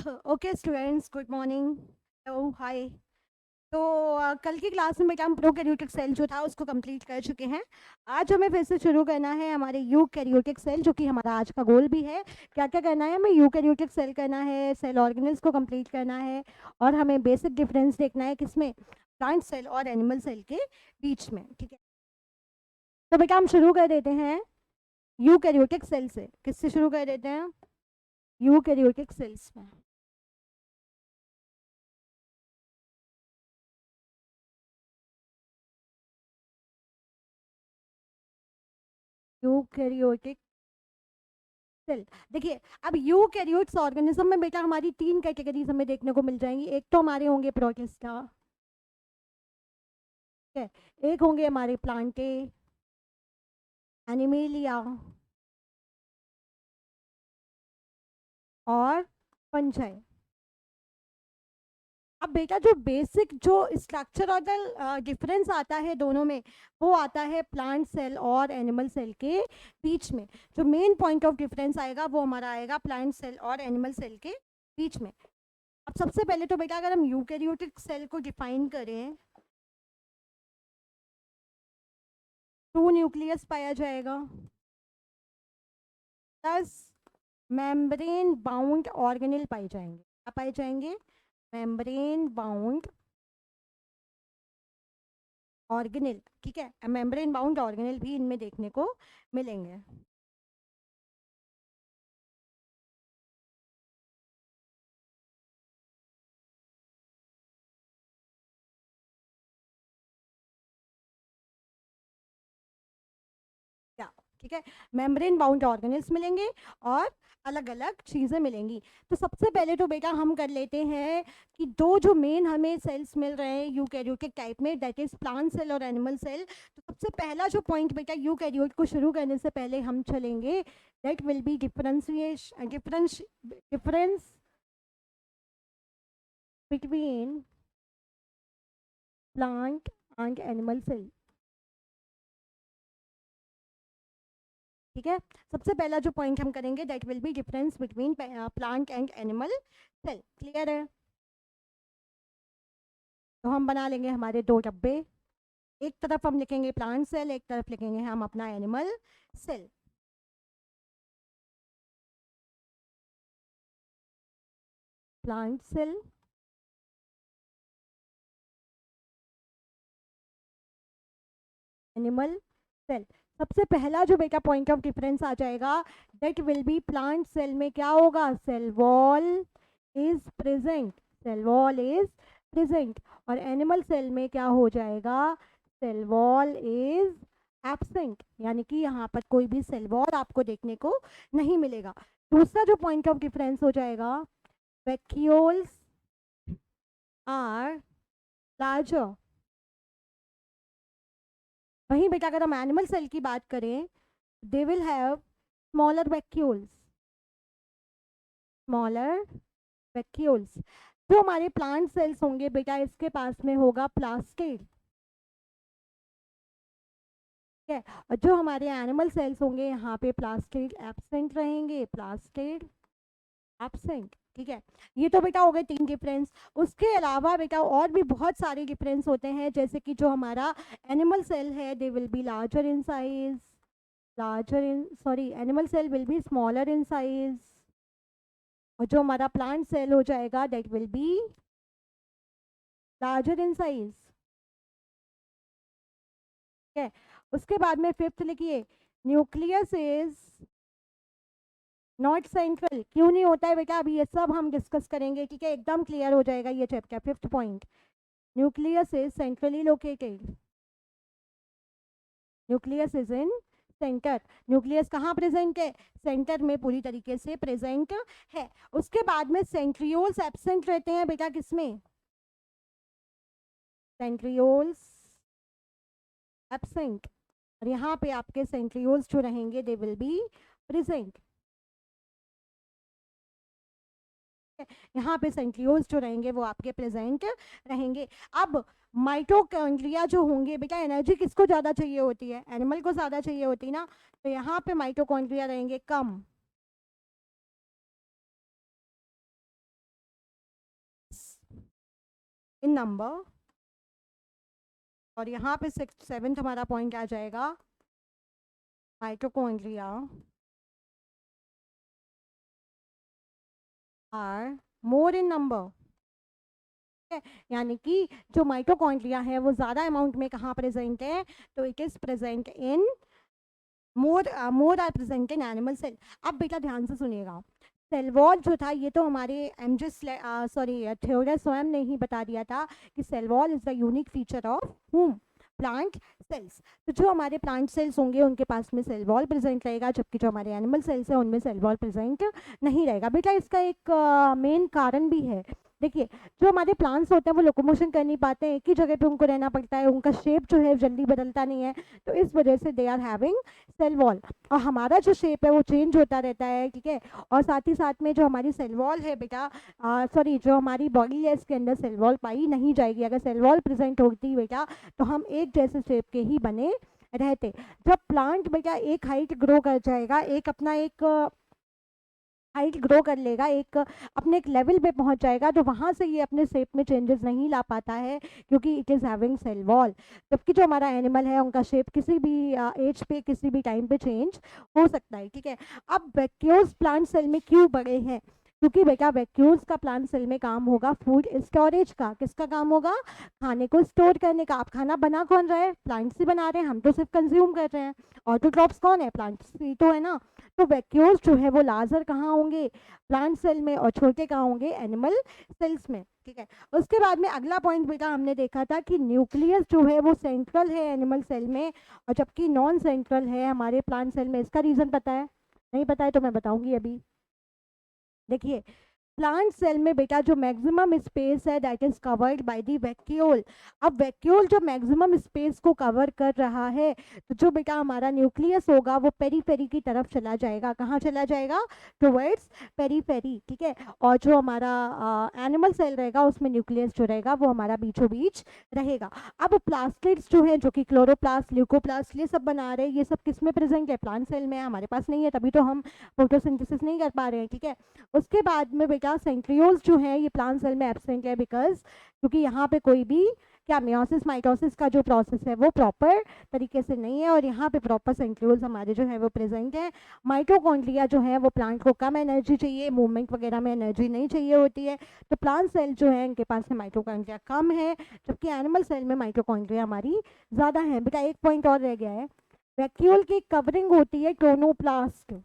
Okay students, good morning. Hello, hi. तो कल की क्लास में बेटा हम प्रोकैरियोटिक सेल जो था उसको कंप्लीट कर चुके हैं। आज हमें फिर से शुरू करना है हमारे यूकैरियोटिक सेल, जो कि हमारा आज का गोल भी है। क्या क्या करना है हमें? यूकैरियोटिक सेल करना है, सेल ऑर्गेनल्स को कंप्लीट करना है, और हमें बेसिक डिफरेंस देखना है किसमें, प्लांट सेल और एनिमल सेल के बीच में। ठीक है, तो बेटा हम शुरू कर देते हैं यूकैरियोटिक सेल से। किससे शुरू कर देते हैं? यूकैरियोटिक सेल्स में। Eukaryotic cell. देखिए, अब यूकैरियोट्स ऑर्गेनिज्म में बेटा हमारी तीन कैटेगरीज हमें देखने को मिल जाएंगी। एक तो हमारे होंगे प्रोटिस्टा, ठीक है। एक होंगे हमारे प्लांटे, एनिमेलिया और फंजाई। अब बेटा जो बेसिक जो स्ट्रक्चरल डिफरेंस आता है दोनों में, वो आता है प्लांट सेल और एनिमल सेल के बीच में। जो मेन पॉइंट ऑफ डिफरेंस आएगा वो हमारा आएगा प्लांट सेल और एनिमल सेल के बीच में। अब सबसे पहले तो बेटा अगर हम यूकैरियोटिक सेल को डिफाइन करें, टू न्यूक्लियस पाया जाएगा प्लस मेम्ब्रेन बाउंड ऑर्गेनेल पाए जाएंगे। क्या पाए जाएंगे? Membrane bound organelle. ठीक है, मेम्ब्रेन बाउंड ऑर्गेनेल भी इनमें देखने को मिलेंगे। क्या? ठीक है, मेम्ब्रेन बाउंड ऑर्गेनेल्स मिलेंगे और अलग अलग चीज़ें मिलेंगी। तो सबसे पहले तो बेटा हम कर लेते हैं कि दो जो मेन हमें सेल्स मिल रहे हैं यूकैरियोटिक टाइप में, दैट इज प्लांट सेल और एनिमल सेल। तो सबसे पहला जो पॉइंट बेटा यूकैरियोट को शुरू करने से पहले हम चलेंगे, that will be difference between plant and animal cell. ठीक है, सबसे पहला जो पॉइंट हम करेंगे that will be difference between plant and animal cell. Clear है? तो हम बना लेंगे हमारे दो डब्बे। एक तरफ हम लिखेंगे प्लांट सेल, एक तरफ लिखेंगे हम अपना animal cell. Plant cell, animal cell. सबसे पहला जो बेटा पॉइंट ऑफ डिफरेंस आ जाएगा, that will be plant cell में क्या होगा? Cell wall is present, cell wall is present. और एनिमल सेल में क्या हो जाएगा? सेल वॉल इज एब्सेंट, यानी कि यहाँ पर कोई भी सेल वॉल आपको देखने को नहीं मिलेगा। दूसरा जो पॉइंट ऑफ डिफरेंस हो जाएगा, वैक्यूल्स आर लार्जर। वहीं बेटा अगर हम एनिमल सेल की बात करें, they will have smaller vacuoles, smaller vacuoles. जो हमारे प्लांट सेल्स होंगे बेटा, इसके पास में होगा प्लास्टिड, ठीक है। और जो हमारे एनिमल सेल्स होंगे, यहाँ पे प्लास्टिड एब्सेंट रहेंगे, प्लास्टिड एब्सेंट। ठीक है, ये तो बेटा हो गए तीन डिफरेंस। उसके अलावा बेटा और भी बहुत सारे डिफरेंस होते हैं, जैसे कि जो हमारा एनिमल सेल है, they will be larger in size, larger in sorry animal cell will be smaller in size. और जो हमारा प्लांट सेल हो जाएगा, that will be larger in size. ठीक है, उसके बाद में फिफ्थ लिखिए, न्यूक्लियस इज नॉट सेंट्रल। क्यों नहीं होता है बेटा? अभी ये सब हम डिस्कस करेंगे, ठीक है, एकदम क्लियर हो जाएगा ये chapter. Fifth point, nucleus is centrally located, nucleus is in centre. Nucleus कहाँ प्रेजेंट है? सेंटर में पूरी तरीके से प्रेजेंट है। उसके बाद में सेंट्रियोल्स एब्सेंट रहते हैं बेटा, किसमें? Centrioles absent. और यहाँ पे आपके सेंट्रियोल्स जो रहेंगे, दे विल बी प्रेजेंट। यहाँ पे सेंट्रियोल्स जो रहेंगे वो आपके प्रेजेंट रहेंगे। अब माइटोकॉन्ड्रिया जो होंगे बेटा, एनर्जी किसको ज़्यादा चाहिए होती है? एनिमल को ज़्यादा चाहिए होती है ना। तो यहाँ पे माइटोकॉन्ड्रिया रहेंगे कम, इन नंबर, और यहाँ पे 7th हमारा पॉइंट आ जाएगा, mitochondria are more in number. यानी कि जो माइटोकॉन्ड्रिया है वो ज़्यादा अमाउंट में कहाँ प्रेजेंट है, तो it is present in more are present in animal cell. अब बेटा ध्यान से सुनिएगा, सेल वॉल जो था ये तो हमारे थ्योडर स्वयं ने ही बता दिया था कि cell wall is the unique feature of um, plant cells. तो जो हमारे प्लांट सेल्स होंगे उनके पास में सेल वॉल प्रेजेंट रहेगा, जबकि जो हमारे एनिमल सेल्स है उनमें सेल वॉल प्रेजेंट नहीं रहेगा। बेटा इसका एक मेन कारण भी है। देखिए, जो हमारे प्लांट्स होते हैं वो लोकोमोशन कर नहीं पाते हैं, एक ही जगह पे उनको रहना पड़ता है, उनका शेप जो है जल्दी बदलता नहीं है, तो इस वजह से they are having cell wall. और हमारा जो शेप है वो चेंज होता रहता है, ठीक है। और साथ ही साथ में जो हमारी सेल वॉल है बेटा, जो हमारी बॉडी है इसके अंदर सेल वॉल पाई नहीं जाएगी। अगर सेल वॉल प्रेजेंट होती बेटा तो हम एक जैसे शेप के ही बने रहते। जब प्लांट बेटा एक हाइट ग्रो कर जाएगा, एक अपना एक हाइट ग्रो कर लेगा, एक अपने एक लेवल पे पहुंच जाएगा, तो वहां से ये अपने शेप में चेंजेस नहीं ला पाता है, क्योंकि it is having cell wall. जबकि जो हमारा एनिमल है उनका शेप किसी भी एज पे किसी भी टाइम पे चेंज हो सकता है, ठीक है। अब वैक्यूल्स प्लांट सेल में क्यों बड़े हैं, क्योंकि बेटा वैक्यूल्स का प्लांट सेल में काम होगा फूड स्टोरेज का। किसका काम होगा, खाने को स्टोर करने का। आप खाना बना कौन रहा है, प्लांट्स ही बना रहे हैं, हम तो सिर्फ कंज्यूम कर रहे हैं। ऑटोट्रॉप्स कौन है, प्लांट्स ही तो है ना। तो वैक्यूल्स जो है वो लार्जर कहाँ होंगे, प्लांट सेल में, और छोटे कहाँ होंगे, एनिमल सेल्स में, ठीक है। उसके बाद में अगला पॉइंट बेटा हमने देखा था कि न्यूक्लियस जो है वो सेंट्रल है एनिमल सेल में, और जबकि नॉन सेंट्रल है हमारे प्लांट सेल में। इसका रीज़न पता है, नहीं पता है तो मैं बताऊंगी अभी। देखिए, प्लांट सेल में बेटा जो मैक्सिमम स्पेस है that is covered by the vacuole. अब वैक्यूल जो मैक्सिमम स्पेस को कवर कर रहा है, तो जो बेटा हमारा न्यूक्लियस होगा वो पेरीफेरी की तरफ चला जाएगा। कहाँ चला जाएगा, टुवर्ड्स पेरीफेरी, ठीक है। और जो हमारा एनिमल सेल रहेगा उसमें न्यूक्लियस जो रहेगा वो हमारा बीचों बीच रहेगा। अब प्लास्टिड्स जो है, जो कि क्लोरोप्लास्ट, ल्यूकोप्लास्ट, ये सब बना रहे हैं, ये सब किस में प्रेजेंट है, प्लांट सेल में। हमारे पास नहीं है, तभी तो हम फोटोसिंथेसिस नहीं कर पा रहे हैं, ठीक है। उसके बाद में बेटा सेंट्रियोल्स जो है ये प्लांट सेल में एब्सेंट है, बिकॉज क्योंकि यहाँ पे कोई भी क्या मियोसिस माइटोसिस का जो प्रोसेस है वो प्रॉपर तरीके से नहीं है, और यहाँ पे प्रॉपर सेंट्रियोल्स हमारे जो है वो प्रेजेंट है। माइटोकॉन्ड्रिया जो है वो प्लांट को कम एनर्जी चाहिए, मूवमेंट वगैरह में एनर्जी नहीं चाहिए होती है, तो प्लांट सेल जो है इनके पास में माइटोकॉन्ड्रिया कम है, जबकि एनिमल सेल में माइटोकॉन्ड्रिया हमारी ज़्यादा है। बेटा एक पॉइंट और रह गया है, वैक्यूल की कवरिंग होती है टोनोप्लास्ट।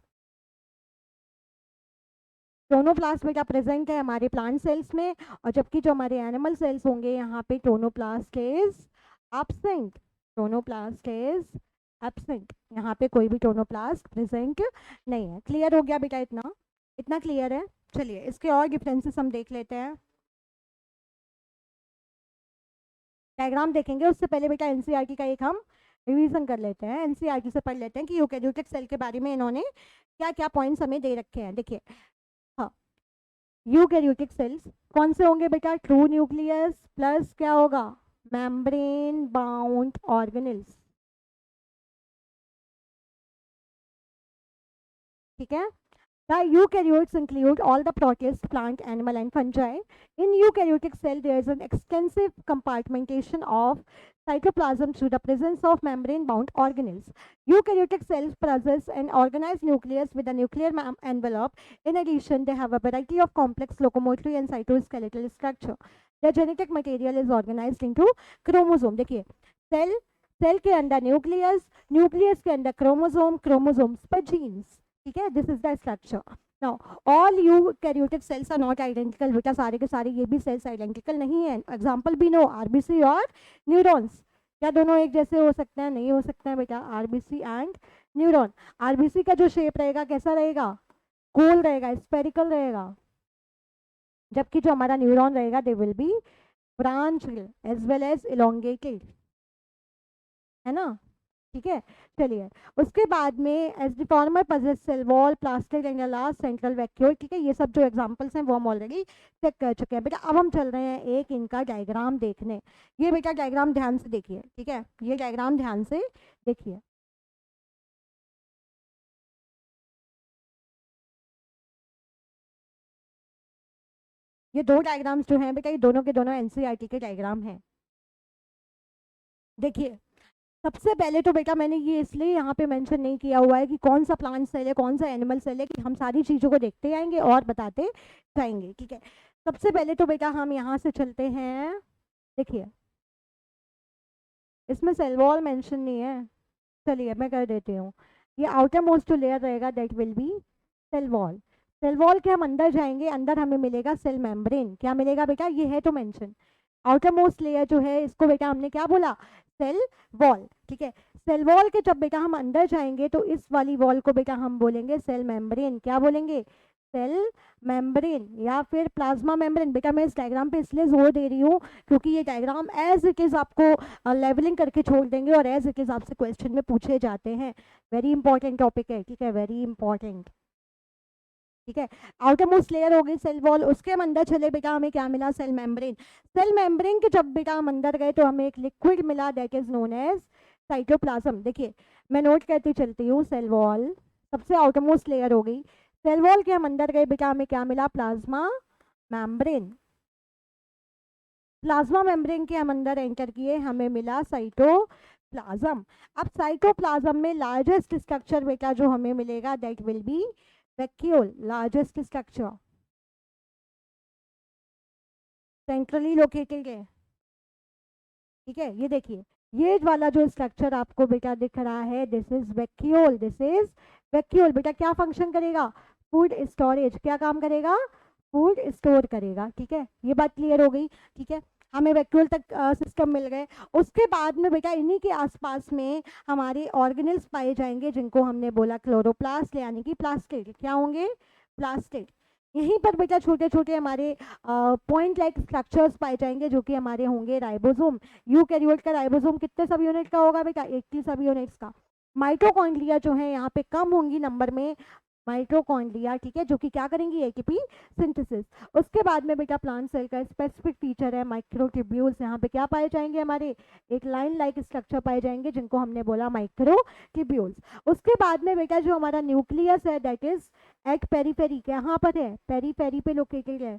टोनोप्लास्ट बेटा प्रेजेंट है हमारे प्लांट सेल्स में, और जबकि जो हमारे एनिमल सेल्स होंगे यहाँ पे tonoplast is absent. Tonoplast is absent, यहाँ पे कोई भी टोनोप्लास्ट प्रेजेंट नहीं है। क्लियर हो गया बेटा, इतना इतना क्लियर है। चलिए इसके और डिफरेंसेस हम देख लेते हैं, डायग्राम देखेंगे। उससे पहले बेटा एनसीईआरटी का एक हम रिवीजन कर लेते हैं, एनसीईआरटी से पढ़ लेते हैं कि यूकेरियोटिक सेल के बारे में इन्होंने क्या क्या पॉइंट्स हमें दे रखे हैं। देखिए, हाँ, यूकैरियोटिक सेल्स कौन से होंगे बेटा, ट्रू न्यूक्लियस प्लस क्या होगा, मेम्ब्रेन बाउंड ऑर्गेनेल्स, ठीक है। The eukaryotes include all the protists, plant, animal, and fungi. In eukaryotic cell, there is an extensive compartmentation of cytoplasm through the presence of membrane-bound organelles. Eukaryotic cells possess an organized nucleus with a nuclear envelope. In addition, they have a variety of complex locomotory and cytoskeletal structure. Their genetic material is organized into chromosome. देखिए, cell के अंदर nucleus, nucleus के अंदर chromosome, chromosomes पर genes, ठीक है। This is the structure. Now all eukaryotic cells are not identical. बेटा सारे के सारे ये भी सेल्स आइडेंटिकल नहीं है। एग्जांपल भी नो, आरबीसी और न्यूरॉन्स, क्या दोनों एक जैसे हो सकते हैं, नहीं हो सकते हैं बेटा, आरबीसी एंड न्यूरॉन। आरबीसी का जो शेप रहेगा कैसा रहेगा, गोल रहेगा, स्फेरिकल रहेगा, जबकि जो हमारा न्यूरॉन रहेगा they will be branched as well as elongated, है ना, ठीक है। चलिए उसके बाद में as the former possess cell wall, plastids and large central vacuole, ठीक है। ये सब जो एग्जांपल्स हैं वो हम ऑलरेडी चेक कर चुके हैं बेटा। अब हम चल रहे हैं एक इनका डायग्राम देखने। ये बेटा डायग्राम ध्यान से देखिए, ठीक है, ये डायग्राम ध्यान से देखिए। ये दो डायग्राम्स जो हैं बेटा, ये दोनों के दोनों एनसीईआरटी के डायग्राम हैं। देखिए, सबसे पहले तो बेटा मैंने ये इसलिए यहाँ पे मेंशन नहीं किया हुआ है कि कौन सा प्लांट सेल है कौन सा एनिमल सेल है, कि हम सारी चीज़ों को देखते आएंगे और बताते जाएंगे, ठीक है। सबसे पहले तो बेटा हम यहाँ से चलते हैं। देखिए, इसमें सेल वॉल मेंशन नहीं है, चलिए मैं कर देती हूँ। ये आउटर मोस्ट जो लेयर रहेगा that will be cell wall. Cell wall के हम अंदर जाएंगे, अंदर हमें मिलेगा सेल मेम्ब्रेन। क्या मिलेगा बेटा, ये है तो मेंशन। आउटर मोस्ट लेयर जो है इसको बेटा हमने क्या बोला, सेल वॉल, ठीक है। सेल वॉल के जब बेटा हम अंदर जाएंगे तो इस वाली वॉल को बेटा हम बोलेंगे सेल मेम्ब्रेन। क्या बोलेंगे, सेल मेम्ब्रेन या फिर प्लाज्मा मेम्ब्रेन। बेटा मैं इस डायग्राम पे इसलिए जोर दे रही हूँ क्योंकि ये डायग्राम एज इट इज़ आपको लेवलिंग करके छोड़ देंगे और एज इट इज़ आपसे क्वेश्चन में पूछे जाते हैं। वेरी इंपॉर्टेंट टॉपिक है, ठीक है, वेरी इंपॉर्टेंट, ठीक है। आउटर मोस्ट लेयर हो गई सेल वॉल, उसके हम अंदर चले बेटा, हमें क्या मिला, सेल मेम्ब्रेन। सेल मेम्ब्रेन के जब बेटा हम अंदर गए तो हमें एक लिक्विड मिला that is known as cytoplasm. देखिए मैं नोट करती चलती हूँ, सेल वॉल सबसे आउटर मोस्ट लेयर हो गई। सेल वॉल के हम अंदर गए बेटा, हमें क्या मिला, प्लाज्मा मेम्ब्रेन। प्लाज्मा मेम्ब्रेन के हम अंदर एंटर किए, हमें मिला साइटोप्लाज्म। अब साइटोप्लाज्म में लार्जेस्ट स्ट्रक्चर बेटा जो हमें मिलेगा that will B vacuole, largest structure, centrally located है, ठीक है। ये देखिए, ये वाला जो स्ट्रक्चर आपको बेटा दिख रहा है this is vacuole, this is vacuole. बेटा क्या फंक्शन करेगा, फूड स्टोरेज। क्या काम करेगा, फूड स्टोर करेगा, ठीक है। ये बात क्लियर हो गई, ठीक है। हमें वैक्यूल तक सिस्टम मिल गए। उसके बाद में बेटा इन्हीं के आसपास में हमारे ऑर्गेनल्स पाए जाएंगे जिनको हमने बोला क्लोरोप्लास्ट, यानी कि प्लास्टिड। क्या होंगे, प्लास्टिड। यहीं पर बेटा छोटे छोटे हमारे पॉइंट लाइक स्ट्रक्चर्स पाए जाएंगे जो कि हमारे होंगे राइबोसोम। यूकैरियोट का राइबोसोम कितने सब यूनिट का होगा बेटा, 80 सब यूनिट्स का। माइटोकॉन्ड्रिया जो है यहाँ पे कम होंगी नंबर में, माइटोकॉन्ड्रिया, ठीक है, जो कि क्या करेंगी, एटीपी सिंथेसिस। उसके बाद में बेटा प्लांट सेल का स्पेसिफिक फीचर है माइक्रोट्यूब्यूल्स। यहाँ पे क्या पाए जाएंगे, हमारे एक लाइन लाइक स्ट्रक्चर पाए जाएंगे जिनको हमने बोला माइक्रोट्यूब्यूल्स। उसके बाद में बेटा जो हमारा न्यूक्लियस है दैट इज एट पेरीफेरी, कहाँ पर है, पेरीफेरी पे लोकेटेड है।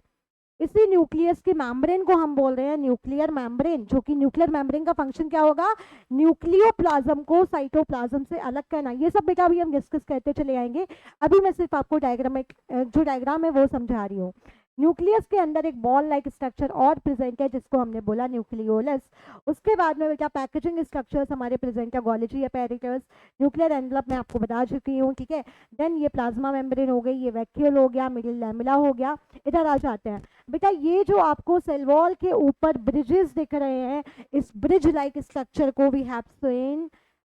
इसी न्यूक्लियस के मेम्ब्रेन को हम बोल रहे हैं न्यूक्लियर मेम्ब्रेन, जो कि न्यूक्लियर मेम्ब्रेन का फंक्शन क्या होगा, न्यूक्लियोप्लाज्म को साइटोप्लाज्म से अलग करना। ये सब बेटा अभी हम डिस्कस करते चले आएंगे, अभी मैं सिर्फ आपको डायग्राम जो डायग्राम है वो समझा रही हूँ। न्यूक्लियस के अंदर एक बॉल लाइक स्ट्रक्चर और प्रेजेंट है जिसको हमने बोला न्यूक्लियोलस। उसके बाद में बेटा पैकेजिंग स्ट्रक्चर्स हमारे प्रेजेंट है, गोल्जी अपैरेटस, न्यूक्लियर एनवलप मैं आपको बता चुकी हूँ, ठीक है। देन ये प्लाज्मा मेम्ब्रेन हो गई, ये वैक्यूल हो गया, मिडिल लैमेला हो गया। इधर आ जाते हैं बेटा, ये जो आपको सेल वॉल के ऊपर ब्रिजेस दिख रहे हैं, इस ब्रिज लाइक स्ट्रक्चर को वी हैव सीन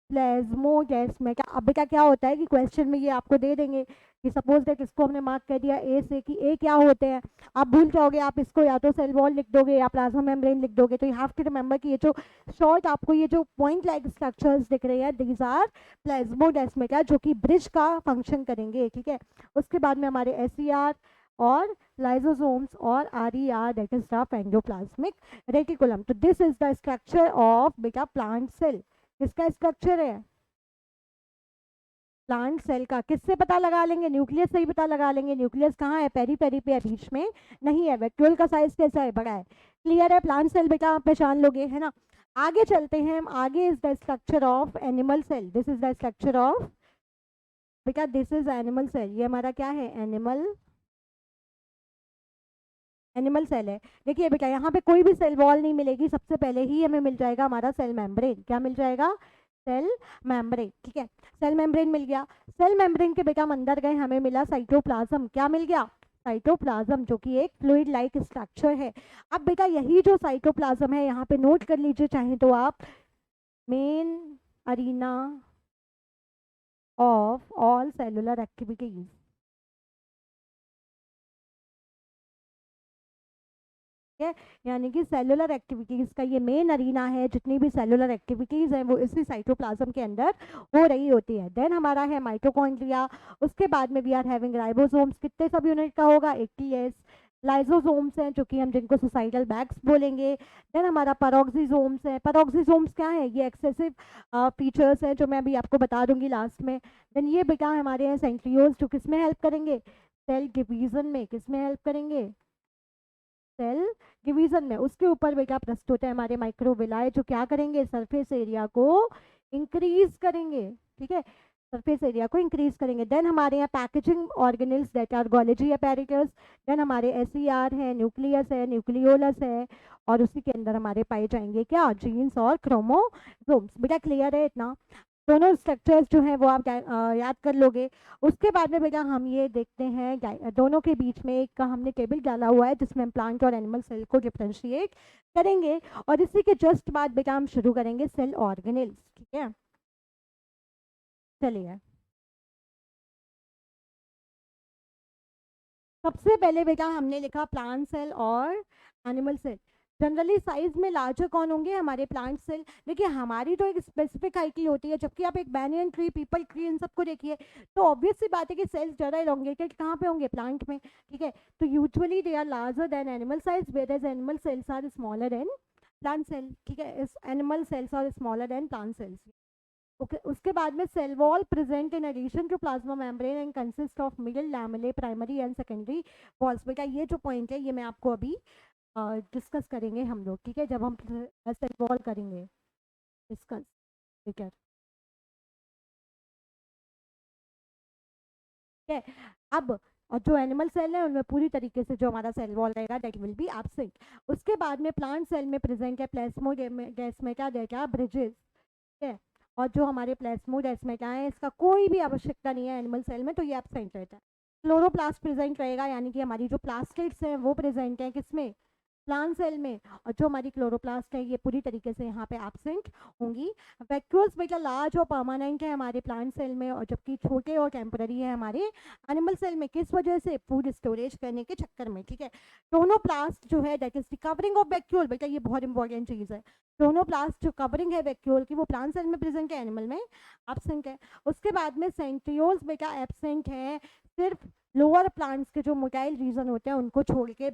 प्लाज्मोडेस्माटा। अब बेटा क्या होता है कि क्वेश्चन में ये आपको दे देंगे कि सपोज दैट इसको हमने मार्क कर दिया ए से कि ए क्या होते हैं, आप भूल जाओगे, आप इसको या तो सेल वॉल लिख दोगे या प्लाज्मा मेम्ब्रेन लिख दोगे। तो यू हैव टू रिमेंबर कि ये जो शॉर्ट आपको ये जो पॉइंट लाइक स्ट्रक्चर्स दिख रहे हैं दीज आर प्लाज्मोडेस्माटा, जो कि ब्रिज का फंक्शन करेंगे, ठीक है। उसके बाद में हमारे एसईआर और लाइसोसोम्स और RER that is the endoplasmic reticulum. तो this is the structure of बेटा प्लांट सेल। किसका स्ट्रक्चर है, प्लांट सेल का। किससे पता लगा लेंगे, न्यूक्लियस से ही पता लगा लेंगे। न्यूक्लियस कहाँ है, पेरी पेरी पे है, बीच में नहीं है। वैक्यूल का साइज कैसा है, बड़ा है। क्लियर है, प्लांट सेल बेटा आप पहचान लोगे, है ना। आगे चलते हैं हम, आगे is the structure of animal cell. This is the structure of बेटा, दिस इज एनिमल सेल। ये हमारा क्या है, एनिमल सेल है। देखिए बेटा यहाँ पे कोई भी सेल वॉल नहीं मिलेगी, सबसे पहले ही हमें मिल जाएगा हमारा सेल मेम्ब्रेन। क्या मिल जाएगा, सेल मेम्ब्रेन, ठीक है। सेल मेम्ब्रेन मिल गया। सेल मेम्ब्रेन के बेटा हम अंदर गए, हमें मिला साइटोप्लाज्म। क्या मिल गया, साइटोप्लाज्म, जो कि एक फ्लूइड लाइक स्ट्रक्चर है। अब बेटा यही जो साइटोप्लाज्म है यहाँ पे नोट कर लीजिए चाहे तो आप, main arena of all cellular activities, है, यानी कि सेलुलर एक्टिविटीज का ये मेन अरीना है। जितनी भी सेलुलर एक्टिविटीज हैं वो इसी साइटोप्लाज्म के अंदर हो रही होती है। देन हमारा है माइटोकॉन्ड्रिया। उसके बाद में वी आर हैविंग राइबोसोम्स, कितने सब यूनिट का होगा, 80s। लाइजोसोम्स हैं जो कि हम जिनको सोसाइटल बैग्स बोलेंगे। देन हमारा पैरोक्सिसोम्स है। पैरोक्सिसोम्स क्या है, ये एक्सेसिव फीचर्स हैं जो मैं अभी आपको बता दूंगी लास्ट में। देन ये बेटा हमारे हैं सेंट्रियोल्स, जो किस में हेल्प करेंगे, सेल डिवीजन में। किस में हेल्प करेंगे, सेल डिवीजन में, उसके ऊपर बेटा प्रस्तुत है हमारे माइक्रोविलाई, जो क्या करेंगे, सरफेस एरिया को इंक्रीज करेंगे, ठीक है, सरफेस एरिया को इंक्रीज करेंगे। देन हमारे यहाँ packaging organelles that are Golgi apparatus, then हमारे एसईआर है, न्यूक्लियस है, न्यूक्लियोलस है, और उसी के अंदर हमारे पाए जाएंगे क्या, जीन्स और क्रोमोसोम्स। बेटा क्लियर है इतना, दोनों स्ट्रक्चर्स जो है वो आप याद कर लोगे। उसके बाद में बेटा हम ये देखते हैं दोनों के बीच में एक का हमने टेबल डाला हुआ है जिसमें हम प्लांट और एनिमल सेल को डिफ्रेंशिएट करेंगे, और इसी के जस्ट बाद बेटा हम शुरू करेंगे सेल ऑर्गेनल्स, ठीक है। चलिए, सबसे पहले बेटा हमने लिखा प्लांट सेल और एनिमल सेल। जनरली साइज में लार्जर कौन होंगे, हमारे प्लांट सेल। देखिए हमारी तो एक स्पेसिफिक हाइट की होती है, जबकि आप एक बैनियन ट्री, पीपल ट्री, इन सबको देखिए तो ऑब्वियस सी बात है कि सेल्स ज़्यादा इलोंगेटेड कहाँ पे होंगे, प्लांट में, ठीक है। तो usually they are larger than animal size, where animal cells are smaller than plant cell, ठीक है। इस animal cells are smaller than plant cells. Okay, उसके बाद में cell wall present in addition to plasma membrane and consist of middle lamellae primary and secondary walls. बेटा ये जो point है ये मैं आपको अभी डिस्कस करेंगे हम लोग, ठीक है, जब हम सेल वॉल करेंगे डिस्कस, ठीक है। ठीक है, अब और जो एनिमल सेल है उनमें पूरी तरीके से जो हमारा सेल वॉल रहेगा दैट विल बी एब्सेंट। उसके बाद में प्लांट सेल में प्रेजेंट है प्लाज्मोडेस्माटा डेटा ब्रिजेस, ठीक है, और जो हमारे प्लाज्मोडेस्माटा है इसका कोई भी आवश्यकता नहीं है एनिमल सेल में, तो ये एब्सेंट रहता है। क्लोरोप्लास्ट प्रेजेंट रहेगा, यानी कि हमारी जो प्लास्टिड्स हैं वो प्रेजेंट है किसमें, प्लांट सेल में, और जो हमारी क्लोरोप्लास्ट है ये पूरी तरीके से यहाँ पे एब्सेंट होंगी। वैक्यूल्स बेटा लार्ज और परमानेंट है हमारे प्लांट सेल में, और जबकि छोटे और टेम्पररी है हमारे एनिमल सेल में। किस वजह से, फूड स्टोरेज करने के चक्कर में, ठीक है। टोनोप्लास्ट जो है that is the covering of vacuole, बेटा ये बहुत इंपॉर्टेंट चीज़ है। टोनोप्लास्ट जो कवरिंग है वैक्यूल की वो प्लांट सेल में प्रेजेंट है, एनिमल में एब्सेंट है। उसके बाद में सेंट्रियोल्स बेटा एब्सेंट है, सिर्फ लोअर प्लांट्स के जो मोटाइल रीजन होते हैं उनको छोड़ के,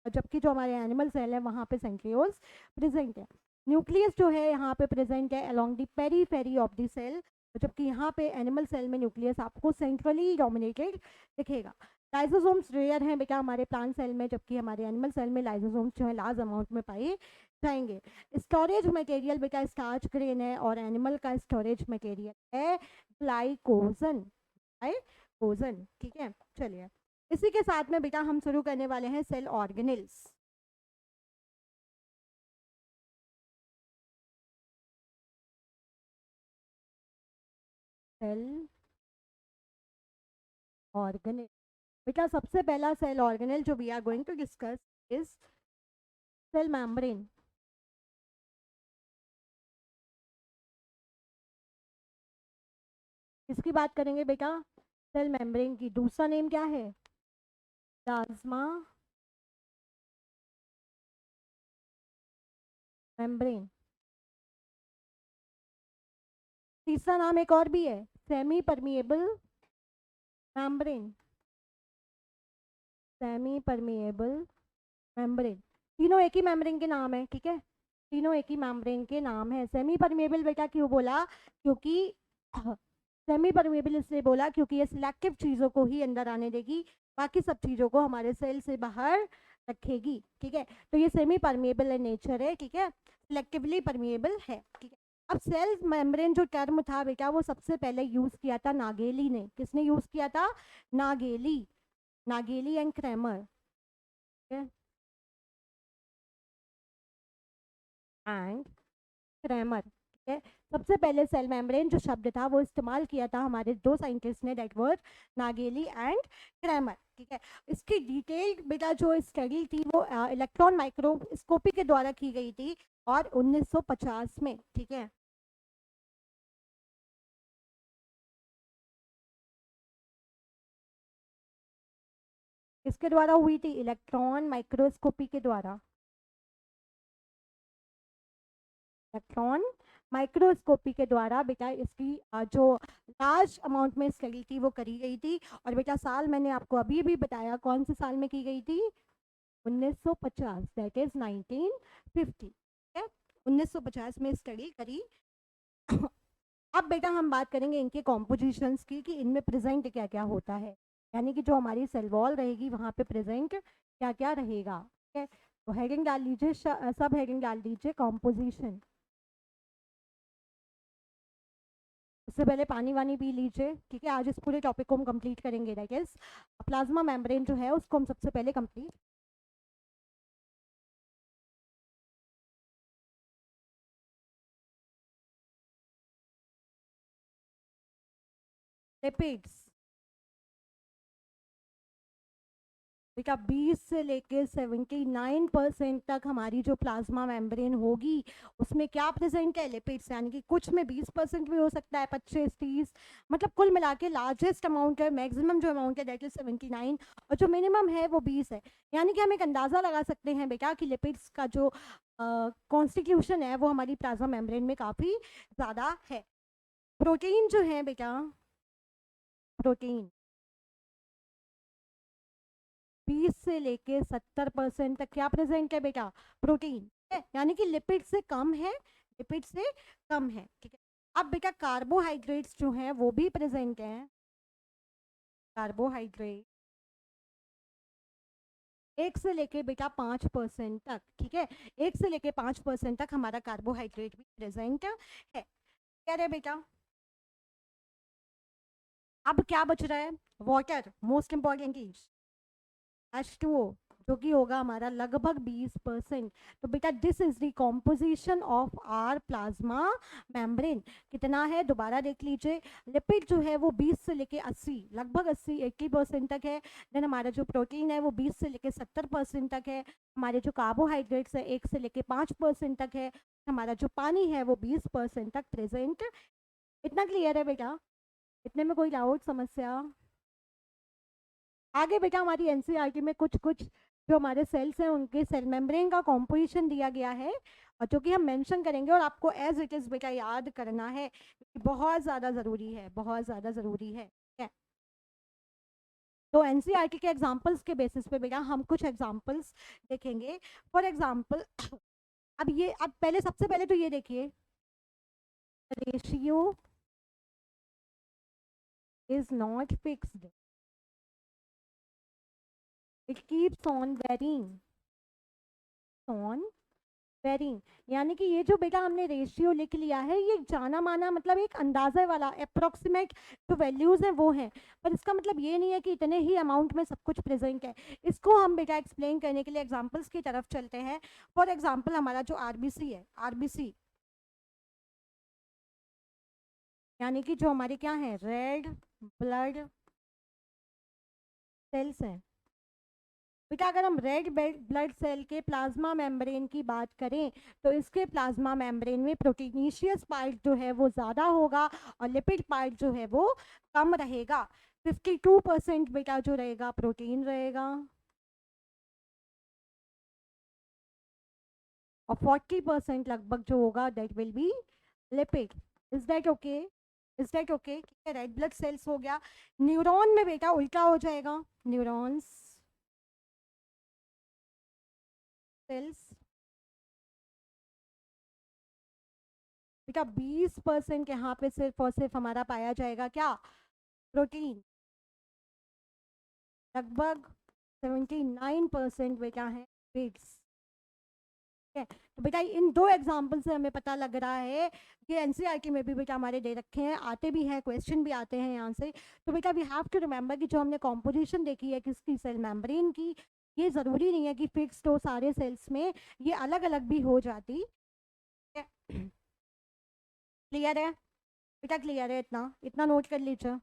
जबकि जो हमारे एनिमल सेल है वहाँ पे सेंट्रियोल्स प्रेजेंट है। न्यूक्लियस जो है यहाँ पे प्रेजेंट है along the periphery of the cell, जबकि यहाँ पे एनिमल सेल में न्यूक्लियस आपको सेंट्रली डोमिनेटेड दिखेगा। लाइसोसोम्स रेयर हैं बेटा हमारे प्लांट सेल में, जबकि हमारे एनिमल सेल में लाइसोसोम्स जो है लार्ज अमाउंट में पाए जाएंगे। स्टोरेज मटेरियल बेटा स्टार्च ग्रेन है, और एनिमल का स्टोरेज मटेरियल है ग्लाइकोजन, ग्लाइकोजन, ठीक है। चलिए, इसी के साथ में बेटा हम शुरू करने वाले हैं सेल ऑर्गेनल्स। सेल ऑर्गेनल, बेटा सबसे पहला सेल ऑर्गेनल जो we are going to discuss is cell membrane. इसकी बात करेंगे बेटा, सेल मेम्ब्रेन की दूसरा नेम क्या है, प्लाज्मा मेम्ब्रेन। तीसरा नाम एक और भी है, semi permeable membrane, semi permeable membrane. तीनों एक ही मेम्ब्रेन के नाम है, ठीक है, तीनों एक ही मेम्ब्रेन के नाम है। सेमी परमिएबल बेटा क्यों बोला, क्योंकि सेमी परमिएबल इसलिए बोला क्योंकि ये सिलेक्टिव चीज़ों को ही अंदर आने देगी, बाकी सब चीज़ों को हमारे सेल से बाहर रखेगी, ठीक है। तो ये सेमी परमिएबल इन नेचर है, ठीक है, सिलेक्टिवली परमिएबल है, ठीक है। अब सेल मेम्ब्रेन जो टर्म था बेटा वो सबसे पहले यूज किया था नागेली ने। किसने यूज किया था, नागेली, नागेली एंड क्रैमर, एंड क्रैमर, ठीक है। सबसे पहले सेल मेम्ब्रेन जो शब्द था वो इस्तेमाल किया था हमारे दो साइंटिस्ट ने, दैट वर नागेली एंड क्रैमर, ठीक है। इसकी डिटेल बेटा जो स्टडी थी वो इलेक्ट्रॉन माइक्रोस्कोपी के द्वारा की गई थी, और 1950 में, ठीक है। इसके द्वारा हुई थी, इलेक्ट्रॉन माइक्रोस्कोपी के द्वारा, इलेक्ट्रॉन माइक्रोस्कोपी के द्वारा बेटा इसकी जो लार्ज अमाउंट में स्टडी थी वो करी गई थी। और बेटा साल मैंने आपको अभी भी बताया कौन से साल में की गई थी, 1950, दैट इज 1950, ठीक है, 1950 में स्टडी करी। अब बेटा हम बात करेंगे इनके कॉम्पोजिशंस की, कि इनमें प्रेजेंट क्या क्या होता है, यानी कि जो हमारी सेल वॉल रहेगी वहाँ पे प्रेजेंट क्या क्या रहेगा, है, तो हेडिंग डाल लीजिए, सब हेडिंग डाल दीजिए कॉम्पोजिशन। उससे पहले पानी वानी पी लीजिए, ठीक है। आज इस पूरे टॉपिक को हम कंप्लीट करेंगे, दैट इज प्लाज्मा मेम्ब्रेन जो है उसको हम सबसे पहले कंप्लीट। लिपिड्स बेटा 20 से लेके 79% तक हमारी जो प्लाज्मा मेम्ब्रेन होगी उसमें क्या प्रेजेंट है, लिपिड्स। यानी कि कुछ में 20% भी हो सकता है, 25-30, मतलब कुल मिला के लार्जेस्ट अमाउंट है, मैक्सिमम जो अमाउंट है दैट इज 79, और जो मिनिमम है वो 20 है। यानी कि हम एक अंदाज़ा लगा सकते हैं बेटा कि लिपिड्स का जो कॉन्स्टिट्यूशन है वो हमारी प्लाज्मा मेम्ब्रेन में काफ़ी ज़्यादा है। प्रोटीन जो है बेटा, प्रोटीन 20 से लेके 70% तक क्या प्रेजेंट है बेटा, प्रोटीन है। यानी कि लिपिड से कम है, लिपिड से कम है, ठीक है। अब बेटा कार्बोहाइड्रेट्स जो हैं वो भी प्रेजेंट हैं। कार्बोहाइड्रेट 1 से लेके बेटा 5% तक, ठीक है। 1 से लेके 5% तक हमारा कार्बोहाइड्रेट भी प्रेजेंट है। क्या रहे बेटा, अब क्या बच रहा है, वाटर, मोस्ट इंपॉर्टेंट चीज H2O, जो कि होगा हमारा लगभग 20%। तो बेटा this is the composition of our plasma membrane. कितना है दोबारा देख लीजिए, लिपिड जो है वो 20 से लेके 80, लगभग 80-80% तक है। देन हमारा जो प्रोटीन है वो 20 से लेके 70% तक है। हमारे जो कार्बोहाइड्रेट्स है 1 से लेके 5% तक है। हमारा जो पानी है वो 20% तक प्रेजेंट। इतना क्लियर है बेटा, इतने में कोई डाउट समस्या। आगे बेटा हमारी एनसीईआरटी में कुछ कुछ जो हमारे सेल्स हैं उनके सेल मेम्ब्रेन का कॉम्पोजिशन दिया गया है, और जो कि हम मेंशन करेंगे, और आपको एज इट इज़ बेटा याद करना है, बहुत ज़्यादा ज़रूरी है, बहुत ज़्यादा ज़रूरी है, ठीक है। तो एनसीईआरटी के एग्जांपल्स के बेसिस पे बेटा हम कुछ एग्जांपल्स देखेंगे। फॉर एग्जांपल अब ये, अब पहले सबसे पहले तो ये देखिए, ratio is not fixed, it keeps on varying, on varying. यानी कि ये जो बेटा हमने रेशियो लिख लिया है ये जाना माना, मतलब एक अंदाजे वाला अप्रोक्सीमेट जो वैल्यूज हैं वो हैं, पर इसका मतलब ये नहीं है कि इतने ही अमाउंट में सब कुछ प्रेजेंट है। इसको हम बेटा एक्सप्लेन करने के लिए एग्जांपल्स की तरफ चलते हैं। फॉर एग्जांपल हमारा जो आरबीसी है, आरबीसी यानी कि जो हमारे क्या है, रेड ब्लड सेल्स हैं। बेटा अगर हम रेड ब्लड सेल के प्लाज्मा मेम्ब्रेन की बात करें तो इसके प्लाज्मा मेम्ब्रेन में प्रोटीनीशियस पार्ट जो है वो ज़्यादा होगा और लिपिड पार्ट जो है वो कम रहेगा। 52% बेटा जो रहेगा प्रोटीन रहेगा, और 40% लगभग जो होगा that will B lipid. Is that okay, is that okay, ठीक है। रेड ब्लड सेल्स हो गया। न्यूरॉन में बेटा उल्टा हो जाएगा, न्यूरॉन्स सेल्स बेटा 20% यहाँ पे सिर्फ और सिर्फ हमारा पाया जाएगा क्या, प्रोटीन। लगभग 79% बेटा है वेट्स, ठीक है। तो बेटा इन दो एग्जाम्पल से हमें पता लग रहा है कि एनसीईआरटी में भी बेटा हमारे दे रखे हैं, आते भी हैं, क्वेश्चन भी आते हैं यहाँ से। तो बेटा वी हैव टू रिमेंबर कि जो हमने कॉम्पोजिशन देखी है किसकी, सेल मेम्ब्रेन की, ये ज़रूरी नहीं है कि फिक्स्ड हो सारे सेल्स में, ये अलग अलग भी हो जाती है। क्लियर है बेटा, क्लियर है, इतना इतना नोट कर लीजिए,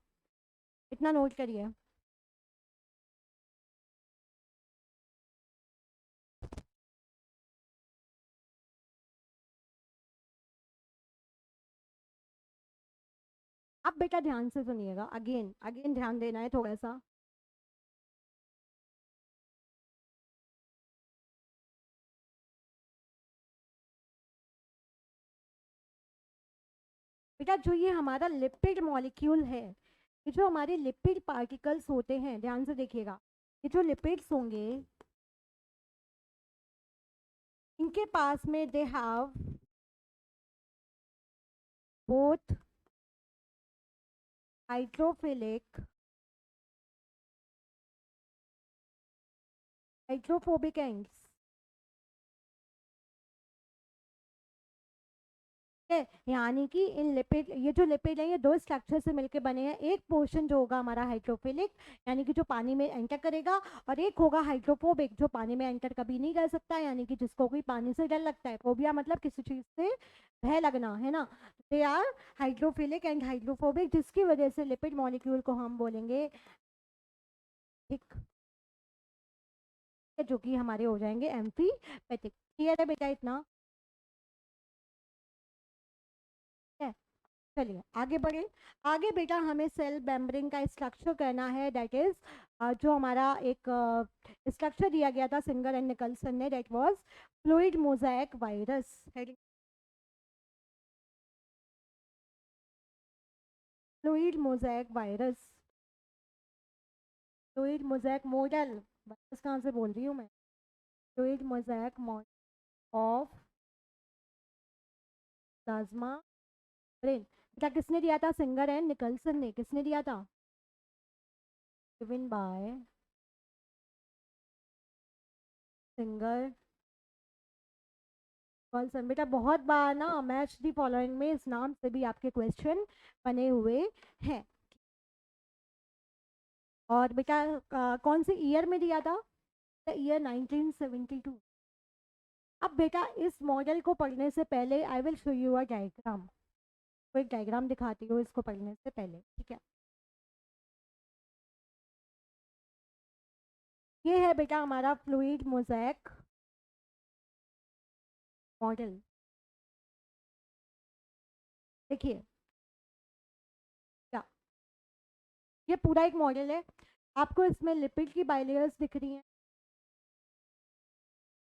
इतना नोट करिए। अब बेटा ध्यान से सुनिएगा, अगेन अगेन ध्यान देना है थोड़ा सा। बेटा जो ये हमारा लिपिड मॉलिक्यूल है, ये जो हमारे लिपिड पार्टिकल्स होते हैं, ध्यान से देखिएगा, ये जो लिपिड्स होंगे इनके पास में they have both hydrophilic hydrophobic ends, है। यानी कि इन लिपिड, ये जो लिपिड है ये दो स्ट्रक्चर से मिलकर बने हैं। एक पोर्शन जो होगा हमारा हाइड्रोफिलिक, यानी कि जो पानी में एंटर करेगा, और एक होगा हाइड्रोफोबिक जो पानी में एंटर कभी नहीं कर सकता, यानी कि जिसको कोई पानी से डर लगता है। फोबिया मतलब किसी चीज़ से भय लगना, है ना। They are hydrophilic and hydrophobic, जिसकी वजह से लिपिड मॉलिक्यूल को हम बोलेंगे ठीक, जो कि हमारे हो जाएंगे एम्फीपैथिक। क्लियर है बेटा इतना? है। चलिए आगे बढ़े। आगे बेटा हमें सेल मेम्ब्रेन का स्ट्रक्चर करना है, दैट इज जो हमारा एक स्ट्रक्चर दिया गया था सिंगर एंड निकलसन ने, that was fluid Mosaic virus. Fluid Mosaic virus, fluid Mosaic model, virus कहाँ से बोल रही हूँ मैं, fluid Mosaic model of plasma brain. बेटा किसने दिया था? सिंगर एंड निकलसन ने। किसने दिया था? Given by Singer Nicolson. बेटा बहुत बार ना मैच दी फॉलोइंग में इस नाम से भी आपके क्वेश्चन बने हुए हैं। और बेटा कौन से ईयर में दिया था? ईयर 1972। अब बेटा इस मॉडल को पढ़ने से पहले I will show you a diagram, कोई डायग्राम दिखाती हूँ इसको पढ़ने से पहले, ठीक है। ये है बेटा हमारा फ्लूइड मोज़ेक मॉडल। देखिए क्या, ये पूरा एक मॉडल है। आपको इसमें लिपिड की बाइलेयर्स दिख रही हैं,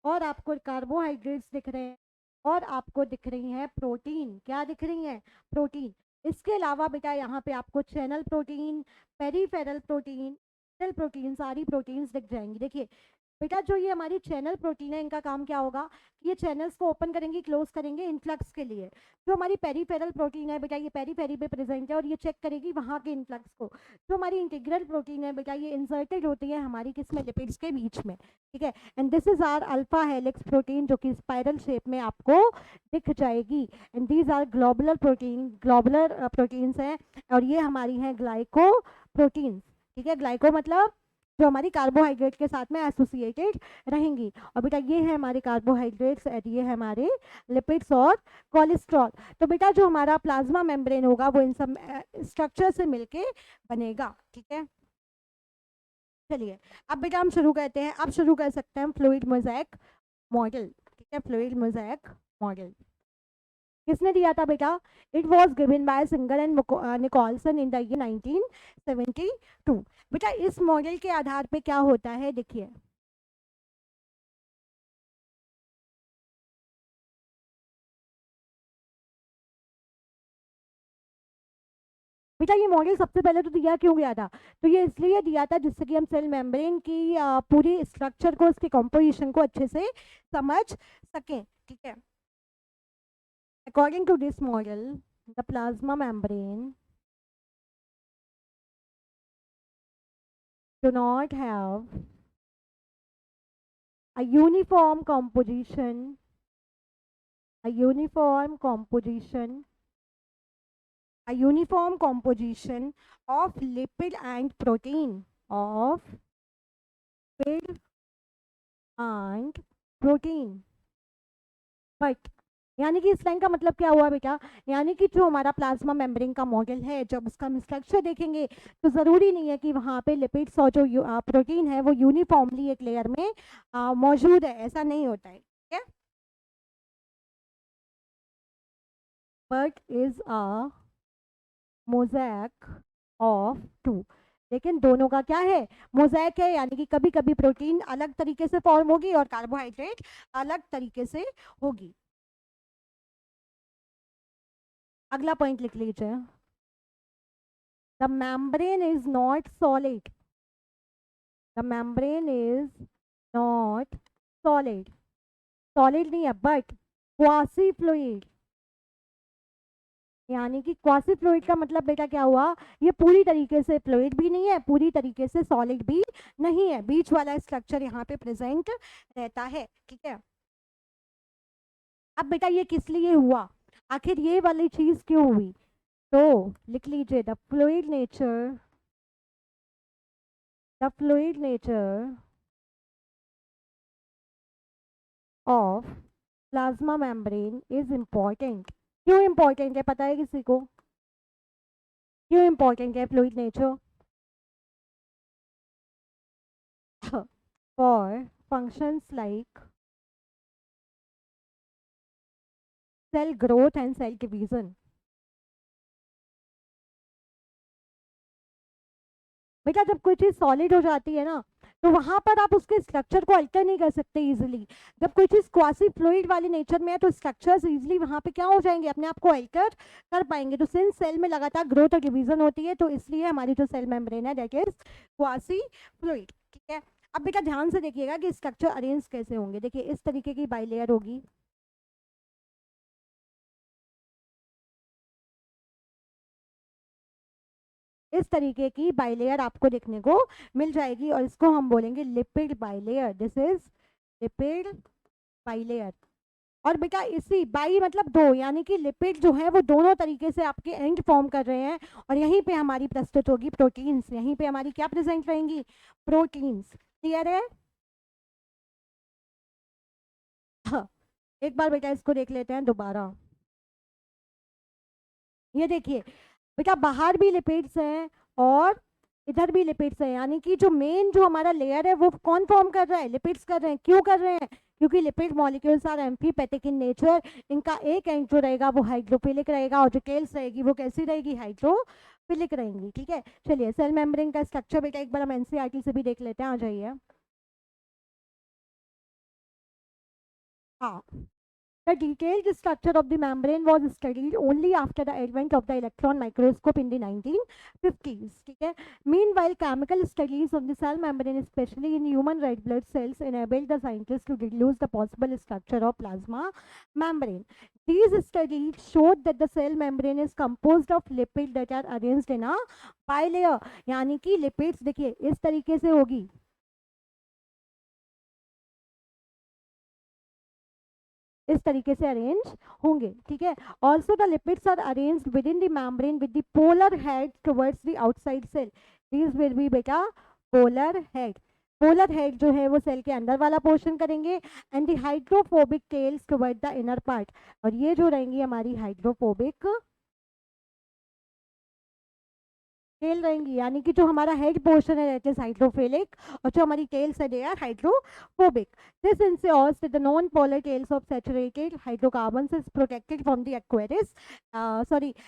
और आपको कार्बोहाइड्रेट्स दिख रहे हैं, और आपको दिख रही हैं प्रोटीन। क्या दिख रही हैं? प्रोटीन। इसके अलावा बेटा यहाँ पे आपको channel protein, peripheral protein, protein, सारी प्रोटीन्स दिख जाएंगी। देखिए बेटा जो ये हमारी चैनल प्रोटीन है, इनका काम क्या होगा कि ये चैनल्स को ओपन करेंगी, क्लोज करेंगे इनफ्लक्स के लिए। जो हमारी पेरीफेरल प्रोटीन है बेटा, ये पेरीफेरी पे प्रेजेंट है और ये चेक करेगी वहाँ के इनफ्लक्स को। जो हमारी इंटीग्रल प्रोटीन है बेटा, ये इंसर्टेड होती है हमारी किसमें? लिपिड्स के बीच में, ठीक है। And this is our alpha helix protein, जो कि स्पाइरल शेप में आपको दिख जाएगी। And these are globular protein, globular proteins हैं। और ये हमारी हैं ग्लाइको प्रोटीन्स, ठीक है। ग्लाइको मतलब जो हमारी कार्बोहाइड्रेट के साथ में एसोसिएटेड रहेंगी। और बेटा ये है हमारे कार्बोहाइड्रेट्स और ये है हमारे लिपिड्स और कोलेस्ट्रॉल। तो बेटा जो हमारा प्लाज्मा मेम्ब्रेन होगा वो इन सब स्ट्रक्चर से मिलके बनेगा, ठीक है। चलिए अब बेटा हम शुरू करते हैं। अब शुरू कर सकते हैं फ्लूइड मोज़ेक मॉडल, ठीक है। फ्लूइड मोज़ेक मॉडल किसने दिया था बेटा? It was given by Singer and Nicolson in the year 1972। बेटा इस मॉडल के आधार पे क्या होता है, देखिए बेटा ये मॉडल सबसे पहले तो दिया क्यों गया था? तो ये इसलिए दिया था जिससे कि हम सेल मेम्ब्रेन की पूरी स्ट्रक्चर को, उसकी कंपोजिशन को अच्छे से समझ सकें, ठीक है। According to this model the plasma membrane do not have a uniform composition, a uniform composition, a uniform composition of lipid and protein, of lipid and protein, but यानी कि इस लाइन का मतलब क्या हुआ बेटा? यानी कि जो हमारा प्लाज्मा मेम्ब्रेन का मॉडल है, जब उसका हम स्ट्रक्चर देखेंगे तो ज़रूरी नहीं है कि वहाँ पे लिपिड्स और जो प्रोटीन है वो यूनिफॉर्मली एक लेयर में मौजूद है, ऐसा नहीं होता है, ठीक है। But is a mosaic of two, लेकिन दोनों का क्या है? मोज़ेक है, यानी कि कभी कभी प्रोटीन अलग तरीके से फॉर्म होगी और कार्बोहाइड्रेट अलग तरीके से होगी। अगला पॉइंट लिख लीजिए, the membrane is not solid, the membrane is not solid, solid नहीं है बट क्वासी फ्लूइड। यानी कि क्वासी फ्लूइड का मतलब बेटा क्या हुआ? ये पूरी तरीके से फ्लूइड भी नहीं है, पूरी तरीके से सॉलिड भी नहीं है, बीच वाला स्ट्रक्चर यहाँ पे प्रेजेंट रहता है, ठीक है। अब बेटा ये किस लिए हुआ? आखिर ये वाली चीज क्यों हुई? तो लिख लीजिए the fluid nature of plasma membrane is important. क्यों इम्पॉर्टेंट है पता है किसी को? क्यों इम्पॉर्टेंट है fluid nature? For functions like cell growth and cell division. बेटा जब कोई चीज सॉलिड हो जाती है ना, तो वहां पर आप उसके स्ट्रक्चर को अल्टर नहीं कर सकते इजीली। जब कोई चीज क्वासी फ्लूइड वाले नेचर में है तो स्ट्रक्चर्स इजीली वहां पे क्या हो जाएंगे, अपने आप को अल्टर कर पाएंगे। तो सिंस सेल में लगातार ग्रोथ और डिवीजन होती है, तो इसलिए हमारी जो सेल मेम्ब्रेन है दैट इज क्वासी फ्लूइड। ठीक है, अब बेटा ध्यान से देखिएगा कि स्ट्रक्चर अरेंज कैसे होंगे। देखिए इस तरीके की बाइलेयर होगी, इस तरीके की बाइलेयर आपको देखने को मिल जाएगी, और इसको हम बोलेंगे lipid bilayer. This is lipid bilayer. और बेटा इसी बाई मतलब दो, यानी कि लिपिड जो है वो दोनों तरीके से आपके एंड फॉर्म कर रहे हैं, और यहीं पे हमारी प्रस्तुत होगी प्रोटीन्स। यहीं पे हमारी क्या प्रेजेंट रहेंगी? प्रोटीन्स। क्लियर है? हाँ, एक बार बेटा इसको देख लेते हैं दोबारा। ये देखिए बेटा, बाहर भी लिपिड्स हैं और इधर भी लिपिड्स हैं, यानी कि जो मेन जो हमारा लेयर है वो कौन फॉर्म कर रहा है? लिपिड्स कर रहे हैं। क्यों कर रहे हैं? क्योंकि lipid molecules are amphipathic in nature. इनका एक एंड जो रहेगा वो हाइड्रोफिलिक रहेगा, और जो टेल्स रहेगी वो कैसी रहेगी? हाइड्रोफिलिक रहेंगी। ठीक है, चलिए सेल मेम्ब्रेन का स्ट्रक्चर बेटा एक बार हम एनसीईआरटी से भी देख लेते हैं। आ जाइए। हाँ, the detailed structure of the membrane was studied only after the advent of the electron microscope in the 1950s. ठीक है, meanwhile chemical studies of the cell membrane, especially in human red blood cells, enabled the scientists to deduce the possible structure of plasma membrane. These studies showed that the cell membrane is composed of lipids that are arranged in a bilayer, यानी कि lipids देखिए इस तरीके से होगी, इस तरीके से अरेंज होंगे। ठीक है, also the lipids are arranged within the membrane with the polar head towards the outside cell. These will be बेटा पोलर हेड। पोलर हेड जो है वो सेल के अंदर वाला पोर्शन करेंगे, and the hydrophobic tails toward the inner part. और ये जो रहेंगी हमारी हाइड्रोफोबिक टेल रहेंगी, यानी कि जो हमारा हेड पोर्शन है दैट इज हाइड्रोफिलिक, और जो हमारी टेल्स है they are hydrophobic. This ensures that the non-polar tails of saturated hydrocarbons is protected from the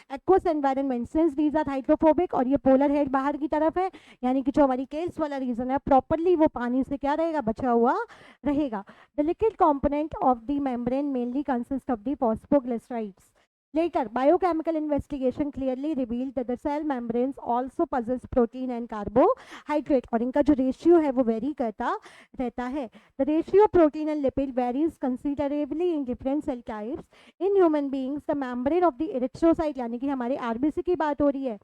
aqueous environment since these are hydrophobic। और ये पोलर हेड बाहर की तरफ है, यानी कि जो हमारी टेल्स वाला रीजन है प्रॉपरली वो पानी से क्या रहेगा? बचा हुआ रहेगा। The liquid component of the membrane mainly consists of the phosphoglycerides। Later, biochemical investigation clearly revealed that the cell membranes also possess protein and carbohydrate, और इनका जो रेशियो है वो वेरी करता रहता है। The ratio of protein and lipid varies considerably in different cell types. In human beings, the membrane of the erythrocyte, यानी कि हमारे आरबीसी की बात हो रही है,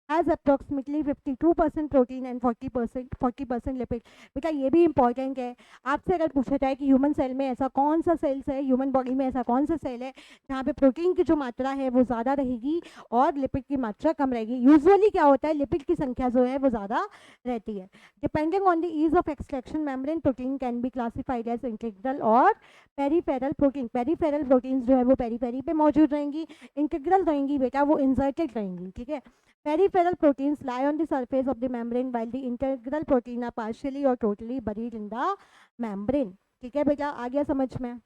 has approximately 52% protein and 40% lipid। बेटा ये भी इंपॉर्टेंट है, आपसे अगर पूछा जाए कि ह्यूमन सेल में ऐसा कौन सा सेल्स है, ह्यूमन बॉडी में ऐसा कौन सा सेल है जहाँ पे प्रोटीन की जो मात्रा है वो ज़्यादा रहेगी और लिपिड की मात्रा कम रहेगी। यूजुअली क्या होता है, लिपिड की संख्या जो है वो ज़्यादा रहती है। Depending on the ease of extraction membrane protein can be classified as integral और पेरीफेरल प्रोटीन। पेरीफेरल प्रोटीन्स जो है वो पेरीफेरी पे मौजूद रहेंगी, इंटीग्रल रहेंगी बेटा वो इंसर्टेड रहेंगी। ठीक है, peripheral proteins lie on the surface of the membrane while the integral protein are partially or totally buried in the membrane। ठीक है बेटा, आ गया समझ में?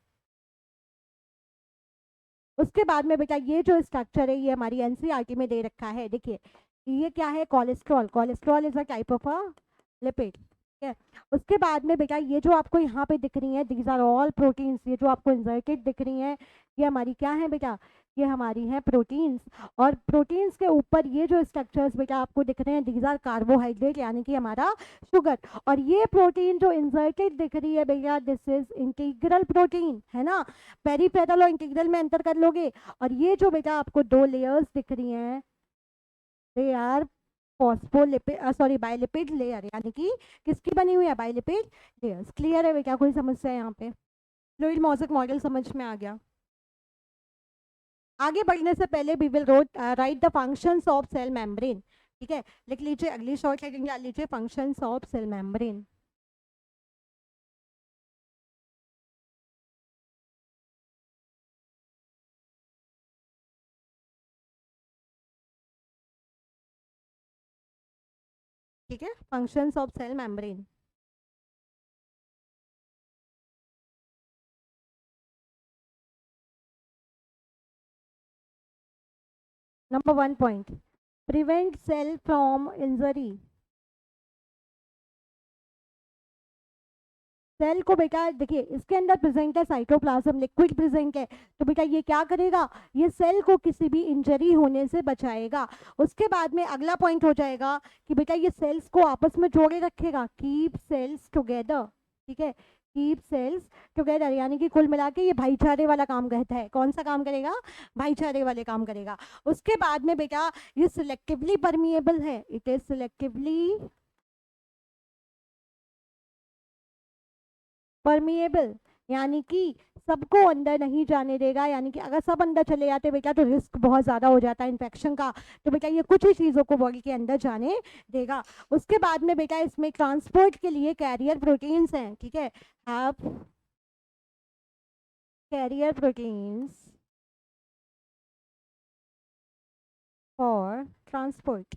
उसके बाद में बेटा ये जो स्ट्रक्चर है ये हमारी एनसीईआरटी में दे रखा है। देखिए ये क्या है? Cholesterol. Cholesterol is a type of a lipid. ठीक है, उसके बाद में बेटा ये जो आपको यहाँ पे दिख रही है दीज आर ऑल प्रोटीन्स। ये जो आपको इंसर्टेड दिख रही हैं ये हमारी क्या है बेटा? ये हमारी हैं प्रोटीन्स। और प्रोटीन्स के ऊपर ये जो स्ट्रक्चर्स बेटा आपको दिख रहे हैं दीज आर कार्बोहाइड्रेट, यानी कि हमारा शुगर। और ये प्रोटीन जो इंसर्टेड दिख रही है भैया दिस इज इंटीग्रल प्रोटीन, है ना? पेरीफेरल और इंटीग्रल में अंतर कर लोगे। और ये जो बेटा आपको दो लेयर्स दिख रही हैं they are phospholipid sorry biolipid layer, यानी कि किसकी बनी हुई है? Biolipid layers. क्लियर है बेटा? कोई समस्या है यहाँ पे? फ्लूइड मॉज़ेक मॉडल समझ में आ गया? आगे बढ़ने से पहले we will write the functions of cell membrane. ठीक है, लिख लीजिए, अगली शॉर्ट हेडिंग डाल लीजिए, फंक्शंस ऑफ सेल मेम्ब्रेन। ठीक है, functions of cell membrane. Number 1 point, prevent cell from injury. Cell को बेटा देखिए, इसके अंदर प्रेजेंट है साइटोप्लाज्म, लिक्विड प्रेजेंट है, तो बेटा ये क्या करेगा, ये सेल को किसी भी इंजरी होने से बचाएगा। उसके बाद में अगला पॉइंट हो जाएगा कि बेटा ये सेल्स को आपस में जोड़े रखेगा, कीप सेल्स टुगेदर। ठीक है, कीप सेल्स टुगेदर, यानी कि कुल मिला के ये भाईचारे वाला काम करता है। कौन सा काम करेगा, भाईचारे वाले काम करेगा। उसके बाद में बेटा ये सिलेक्टिवली परमिएबल है, इट इज सिलेक्टिवली परमिएबल, यानी कि सबको अंदर नहीं जाने देगा, यानी कि अगर सब अंदर चले जाते बेटा तो रिस्क बहुत ज़्यादा हो जाता है इन्फेक्शन का, तो बेटा ये कुछ ही चीज़ों को बॉडी के अंदर जाने देगा। उसके बाद में बेटा इसमें ट्रांसपोर्ट के लिए कैरियर प्रोटीन्स हैं। ठीक है, have carrier proteins for transport.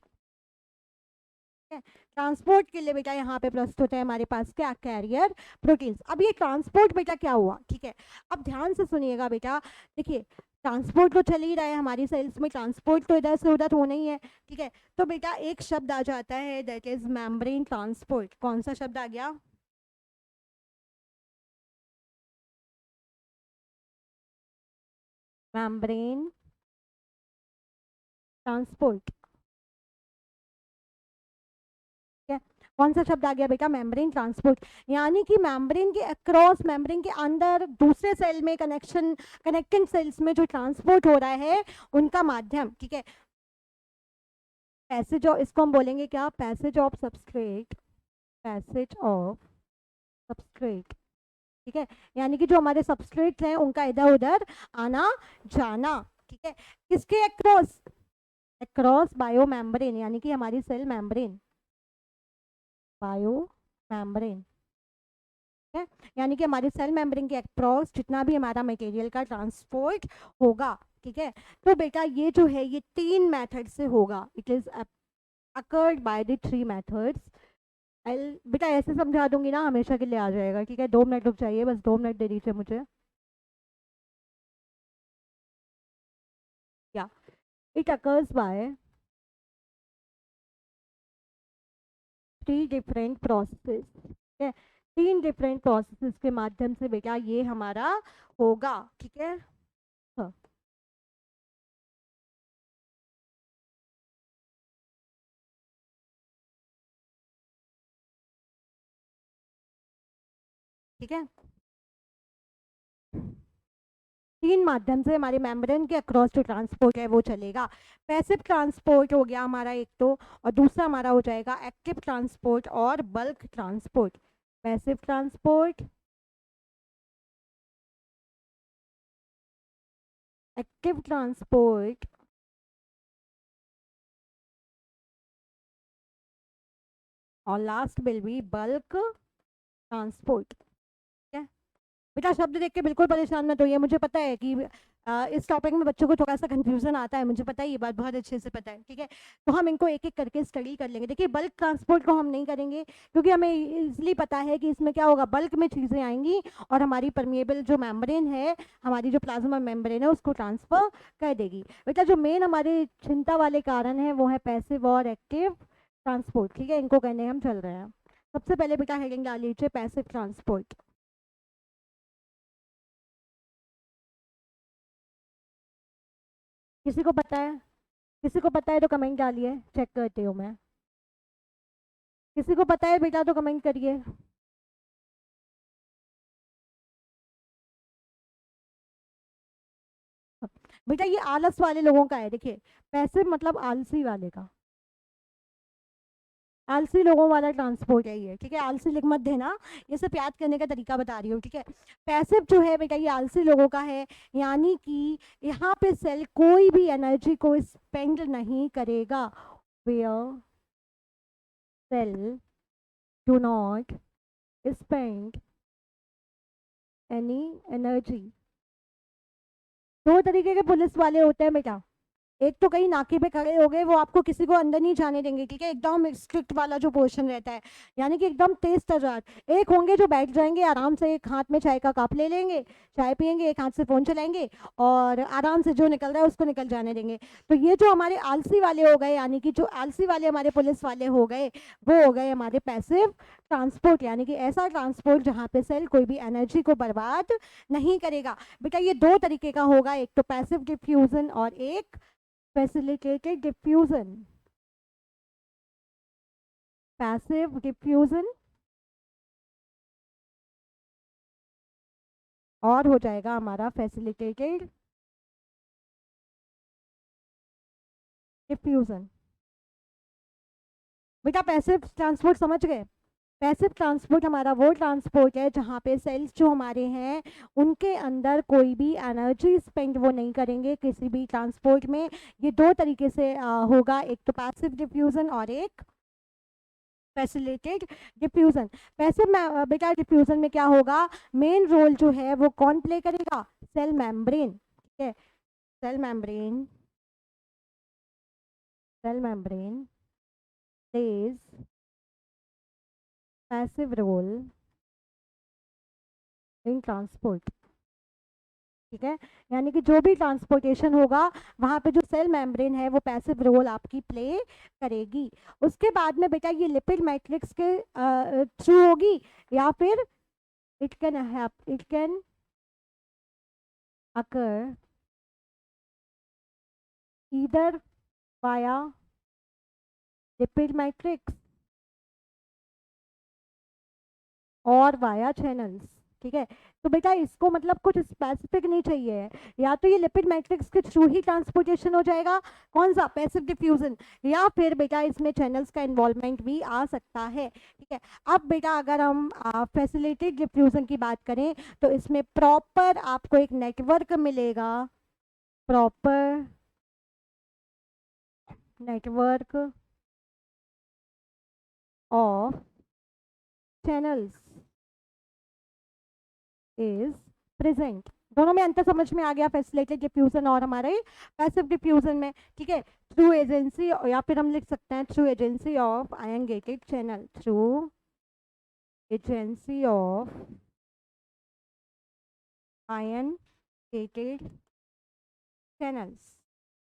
Transport के लिए बेटा यहाँ पे प्रस्तुत है हमारे पास क्या, कैरियर प्रोटीन्स। अब ये ट्रांसपोर्ट बेटा क्या हुआ, ठीक है, अब ध्यान से सुनिएगा बेटा। देखिए, ट्रांसपोर्ट तो चल ही रहा है हमारी सेल्स में, ट्रांसपोर्ट तो इधर से उधर होना ही है। ठीक है, तो बेटा एक शब्द आ जाता है, दैट इज मेम्ब्रेन ट्रांसपोर्ट। कौन सा शब्द आ गया, मेम्ब्रेन ट्रांसपोर्ट। है, कौन सा शब्द आ गया बेटा, मेम्ब्रेन ट्रांसपोर्ट। यानी कि मेम्ब्रेन के अक्रॉस, मेम्ब्रेन के अंदर दूसरे सेल में कनेक्शन, कनेक्टिंग सेल्स में जो ट्रांसपोर्ट हो रहा है उनका माध्यम। ठीक है, पैसेज ऑफ, इसको हम बोलेंगे क्या, passage of substrate, passage of substrate. ठीक है, यानी कि जो हमारे सबस्ट्रेट हैं उनका इधर उधर आना जाना। ठीक है, किसके अक्रॉस, अक्रॉस बायो मेम्ब्रेन, यानी कि हमारी सेल मेम्ब्रेन, बायो मेम्ब्रेन है, यानी कि हमारी सेल मेम्ब्रेन के अक्रॉस जितना भी हमारा मटेरियल का ट्रांसपोर्ट होगा। ठीक है, तो बेटा ये जो है ये 3 मेथड से होगा, it is occurred by the 3 methods. बेटा ऐसे समझा दूंगी ना हमेशा के लिए आ जाएगा। ठीक है, 2 मिनट रुक जाइए, बस 2 मिनट दे दीजिए मुझे। या it occurs by 3 different processes. ठीक है, 3 डिफरेंट प्रोसेसेस के माध्यम से बेटा ये हमारा होगा। ठीक है, हाँ, ठीक है, 3 माध्यम से हमारे मेम्ब्रेन के अक्रॉस जो ट्रांसपोर्ट है वो चलेगा। पैसिव ट्रांसपोर्ट हो गया हमारा एक तो, और दूसरा हमारा हो जाएगा एक्टिव ट्रांसपोर्ट और bulk transport. Passive transport, active transport और last will be bulk transport. बेटा शब्द देख के बिल्कुल परेशान मत होइए, मुझे पता है कि इस टॉपिक में बच्चों को थोड़ा सा कंफ्यूजन आता है, मुझे पता है, ये बात बहुत अच्छे से पता है। ठीक है, तो हम इनको एक एक करके स्टडी कर लेंगे। देखिए, बल्क ट्रांसपोर्ट को हम नहीं करेंगे क्योंकि हमें इजली पता है कि इसमें क्या होगा, बल्क में चीज़ें आएंगी और हमारी परमिएबल जो मेम्ब्रेन है, हमारी जो प्लाज्मा मेम्ब्रेन है उसको ट्रांसफर कर देगी। बेटा जो मेन हमारे चिंता वाले कारण है वो है पैसिव और एक्टिव ट्रांसपोर्ट। ठीक है, इनको करने हम चल रहे हैं। सबसे पहले बेटा हेडिंग डाल लीजिए, पैसिव ट्रांसपोर्ट। किसी को पता है, किसी को पता है तो कमेंट डालिए, चेक करती हूँ मैं। किसी को पता है बेटा तो कमेंट करिए। बेटा ये आलस वाले लोगों का है, देखिए पैसिव मतलब आलसी वाले का। आलसी लोगों वाला ट्रांसपोर्ट है ये, ठीक है। आलसी लिख मत देना, ये सब याद करने का तरीका बता रही हूँ, ठीक है। पैसिव जो है बेटा ये आलसी लोगों का है, यानी कि यहाँ पे सेल कोई भी एनर्जी को स्पेंड नहीं करेगा। Where cell do not spend any energy. दो तरीके के पुलिस वाले होते हैं बेटा, एक तो कहीं नाके पे खड़े हो गए, वो आपको किसी को अंदर नहीं जाने देंगे, ठीक है, एकदम स्ट्रिक्ट वाला जो पोर्शन रहता है, यानी कि एकदम तेज तर्रार। एक होंगे जो बैठ जाएंगे आराम से, एक हाथ में चाय का कप ले लेंगे, चाय पियेंगे, एक हाथ से फ़ोन चलाएंगे और आराम से जो निकल रहा है उसको निकल जाने देंगे। तो ये जो हमारे आलसी वाले हो गए, यानी कि जो आलसी वाले हमारे पुलिस वाले हो गए, वो हो गए हमारे पैसिव ट्रांसपोर्ट, यानी कि ऐसा ट्रांसपोर्ट जहाँ पे सेल कोई भी एनर्जी को बर्बाद नहीं करेगा। बेटा ये दो तरीके का होगा, एक तो पैसिव डिफ्यूजन और एक facilitated diffusion। passive diffusion और हो जाएगा हमारा facilitated diffusion। बेटा पैसिव ट्रांसपोर्ट समझ गए? पैसिव ट्रांसपोर्ट हमारा वो ट्रांसपोर्ट है जहाँ पे सेल्स जो हमारे हैं उनके अंदर कोई भी एनर्जी स्पेंड वो नहीं करेंगे किसी भी ट्रांसपोर्ट में। ये दो तरीके से होगा, एक तो पैसिव डिफ्यूजन और एक फैसिलिटेड डिफ्यूजन। पैसिव में बेटा डिफ्यूजन में क्या होगा, मेन रोल जो है वो कौन प्ले करेगा, सेल मेम्ब्रेन, ठीक है। Cell membrane plays passive role in transport, ठीक है। यानी कि जो भी ट्रांसपोर्टेशन होगा वहाँ पे जो सेल मेम्ब्रेन है वो पैसिव रोल आपकी प्ले करेगी। उसके बाद में बेटा ये लिपिड मैट्रिक्स के थ्रू होगी या फिर it can occur either via lipid matrix और वाया चैनल्स, ठीक है। तो बेटा इसको मतलब कुछ स्पेसिफिक नहीं चाहिए, या तो ये लिपिड मैट्रिक्स के थ्रू ही ट्रांसपोर्टेशन हो जाएगा, कौन सा, पैसिव डिफ्यूजन, या फिर बेटा इसमें चैनल्स का इन्वॉल्वमेंट भी आ सकता है, ठीक है। अब बेटा अगर हम फैसिलिटेड डिफ्यूजन की बात करें तो इसमें प्रॉपर आपको एक नेटवर्क मिलेगा, proper network of channels is present. दोनों में अंतर समझ में आ गया, फैसिलिटेड डिफ्यूजन और हमारे पैसिव डिफ्यूजन में, ठीक है। थ्रू एजेंसी, या फिर हम लिख सकते हैं through agency of ion gated channel, through agency of ion gated channels.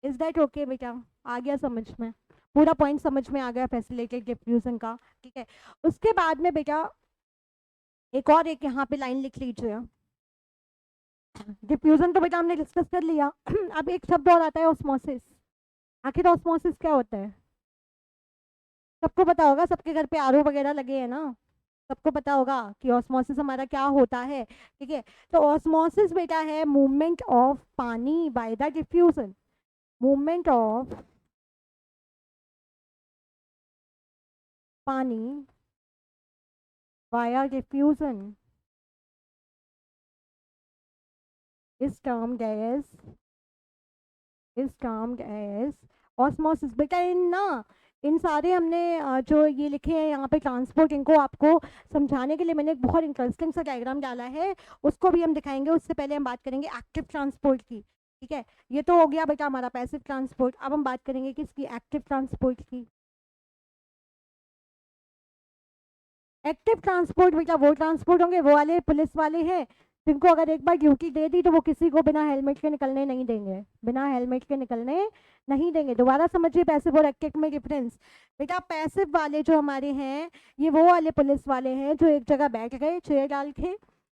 Is that okay बेटा? आ गया समझ में, पूरा पॉइंट समझ में आ गया फैसिलिटेड डिफ्यूजन का, ठीक है। उसके बाद में बेटा एक और एक यहाँ पे लाइन लिख लीजिए, डिफ्यूजन तो बेटा हमने डिस्कस कर लिया। अब एक शब्द और आता है ऑस्मोसिस। आखिर ऑस्मोसिस क्या होता है? सबको पता होगा, सबके घर पे आरओ वगैरह लगे हैं ना, सबको पता होगा कि ऑस्मोसिस हमारा क्या होता है, ठीक है। तो ऑस्मोसिस बेटा है movement of pani by the diffusion, movement of pani by diffusion is termed as osmosis। बेटा इन सारे हमने जो ये लिखे हैं यहाँ पे ट्रांसपोर्ट, इनको आपको समझाने के लिए मैंने एक बहुत इंटरेस्टिंग सा डायग्राम डाला है, उसको भी हम दिखाएंगे। उससे पहले हम बात करेंगे एक्टिव ट्रांसपोर्ट की, ठीक है। ये तो हो गया बेटा हमारा पैसिव ट्रांसपोर्ट। अब हम बात करेंगे किसकी, एक्टिव ट्रांसपोर्ट की। एक्टिव ट्रांसपोर्ट बेटा वो ट्रांसपोर्ट होंगे, वो वाले पुलिस वाले हैं जिनको अगर एक बार ड्यूटी दे दी तो वो किसी को बिना हेलमेट के निकलने नहीं देंगे, बिना हेलमेट के निकलने नहीं देंगे। दोबारा समझिए पैसिव और एक्टिव में डिफरेंस। बेटा पैसिव वाले जो हमारे हैं ये वो वाले पुलिस वाले हैं जो एक जगह बैठ गए चेयर डाल के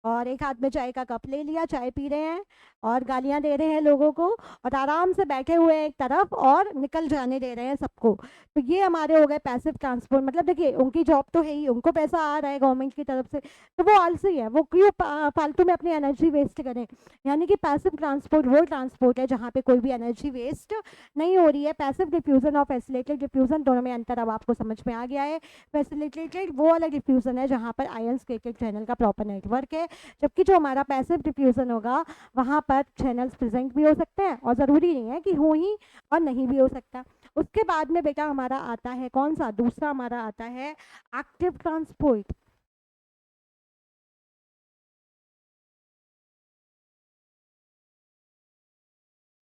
और एक हाथ में चाय का कप ले लिया, चाय पी रहे हैं और गालियां दे रहे हैं लोगों को, और आराम से बैठे हुए हैं एक तरफ और निकल जाने दे रहे हैं सबको। तो ये हमारे हो गए पैसिव ट्रांसपोर्ट। मतलब देखिए, उनकी जॉब तो है ही, उनको पैसा आ रहा है गवर्नमेंट की तरफ से, तो वो आलसी है, वो क्यों फालतू में अपनी एनर्जी वेस्ट करें। यानी कि पैसिव ट्रांसपोर्ट वो ट्रांसपोर्ट है जहाँ पे कोई भी एनर्जी वेस्ट नहीं हो रही है। पैसिव डिफ्यूजन और फैसिलिटेटेड डिफ्यूजन दोनों में अंतर अब आपको समझ में आ गया है। फैसिलिटेटेड वो वाला डिफ्यूजन है जहाँ पर आयंस क्रिकेट चैनल का प्रॉपर नेटवर्क है, जबकि जो हमारा पैसिव डिफ्यूजन होगा वहाँ पर चैनल्स प्रेजेंट भी हो सकते हैं और ज़रूरी नहीं है कि हो ही, और नहीं भी हो सकता। उसके बाद में बेटा हमारा आता है कौन सा, दूसरा हमारा आता है एक्टिव ट्रांसपोर्ट।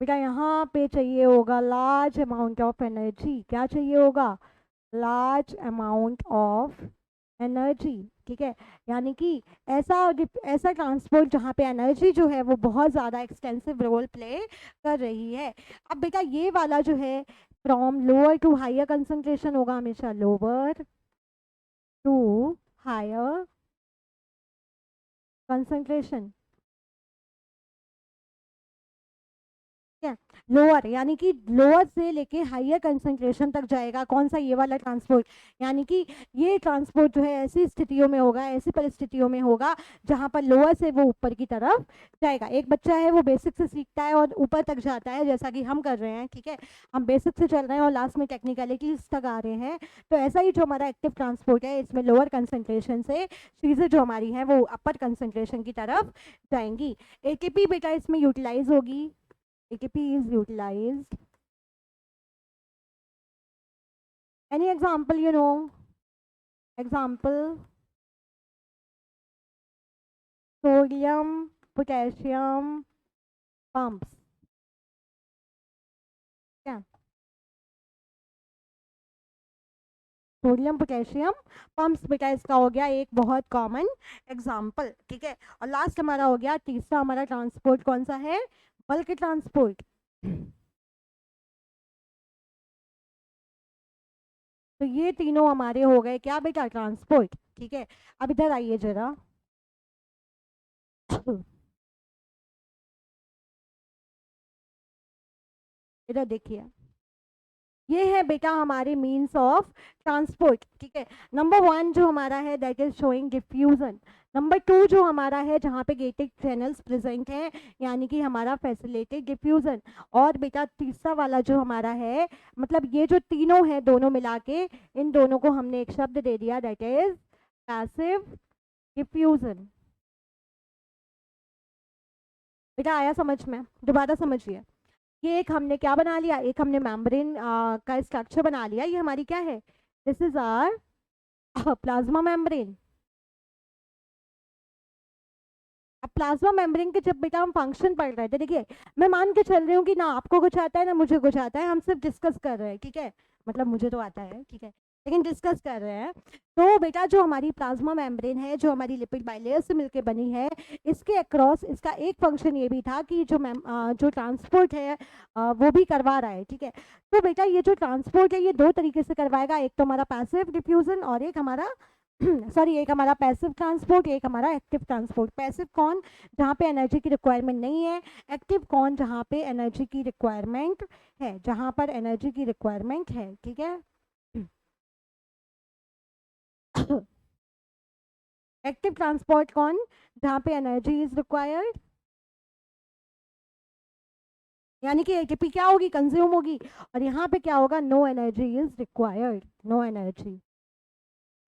बेटा यहाँ पे चाहिए होगा लार्ज अमाउंट ऑफ एनर्जी। क्या चाहिए होगा? Large amount of energy. ठीक है, यानी कि ऐसा ऐसा ट्रांसपोर्ट जहाँ पे एनर्जी जो है वो बहुत ज़्यादा एक्सटेंसिव रोल प्ले कर रही है। अब बेटा ये वाला जो है from lower to higher concentration होगा हमेशा, lower to higher concentration. Lower यानी कि लोअर से लेके हायर कंसंट्रेशन तक जाएगा। कौन सा? ये वाला ट्रांसपोर्ट। यानी कि ये ट्रांसपोर्ट जो है ऐसी स्थितियों में होगा, ऐसी परिस्थितियों में होगा जहाँ पर लोअर से वो ऊपर की तरफ जाएगा। एक बच्चा है वो बेसिक से सीखता है और ऊपर तक जाता है, जैसा कि हम कर रहे हैं। ठीक है, हम बेसिक से चल रहे हैं और लास्ट में टेक्निकलिटीज तक आ रहे हैं। तो ऐसा ही जो हमारा एक्टिव ट्रांसपोर्ट है, इसमें लोअर कंसंट्रेशन से चीज़ें जो हमारी हैं वो अपर कंसंट्रेशन की तरफ जाएंगी। एटीपी बेटा इसमें यूटिलाइज होगी। ATP is utilized. Any example, example, sodium, potassium pumps. क्या? सोडियम पोटेशियम पंप्स बेटा इसका हो गया एक बहुत कॉमन एग्जाम्पल। ठीक है, और लास्ट हमारा हो गया तीसरा हमारा ट्रांसपोर्ट कौन सा है? Bulk transport. तो ये तीनों हमारे हो गए क्या बेटा? ट्रांसपोर्ट। ठीक है, अब इधर आइए जरा। इधर देखिए, ये है बेटा हमारे मीन्स ऑफ ट्रांसपोर्ट। ठीक है, नंबर 1 जो हमारा है that is showing diffusion. Number 2 जो हमारा है जहाँ पे गेटेड चैनल्स प्रेजेंट हैं, यानी कि हमारा फैसिलिटेड डिफ्यूजन। और बेटा तीसरा वाला जो हमारा है, मतलब ये जो तीनों है दोनों मिला के, इन दोनों को हमने एक शब्द दे दिया दैट इज पैसिव डिफ्यूजन। बेटा आया समझ में? दोबारा समझिए, ये एक हमने क्या बना लिया, एक हमने मेम्ब्रेन का स्ट्रक्चर बना लिया। ये हमारी क्या है? This is our plasma membrane. अब प्लाज्मा मेम्ब्रेन के जब बेटा हम फंक्शन पढ़ रहे थे, देखिए मैं मान के चल रही हूँ कि ना आपको कुछ आता है ना मुझे कुछ आता है, हम सिर्फ डिस्कस कर रहे हैं। ठीक है, मतलब मुझे तो आता है, ठीक है, लेकिन डिस्कस कर रहे हैं। तो बेटा जो हमारी प्लाज्मा मेम्ब्रेन है, जो हमारी लिपिड बाइलेयर से मिलकर बनी है, इसके अक्रॉस इसका एक फंक्शन ये भी था कि जो ट्रांसपोर्ट है वो भी करवा रहा है। ठीक है, तो बेटा ये जो ट्रांसपोर्ट है ये दो तरीके से करवाएगा, एक तो हमारा पैसिव डिफ्यूजन और एक हमारा सॉरी एक हमारा पैसिव ट्रांसपोर्ट, एक हमारा एक्टिव ट्रांसपोर्ट। पैसिव कौन? जहाँ पे एनर्जी की रिक्वायरमेंट नहीं है। एक्टिव कौन? जहाँ पे एनर्जी की रिक्वायरमेंट है, जहाँ पर एनर्जी की रिक्वायरमेंट है। ठीक है, एक्टिव ट्रांसपोर्ट कौन? जहाँ पे एनर्जी इज रिक्वायर्ड, यानी कि एटीपी क्या होगी? कंज्यूम होगी। और यहाँ पे क्या होगा? No energy is required, no energy.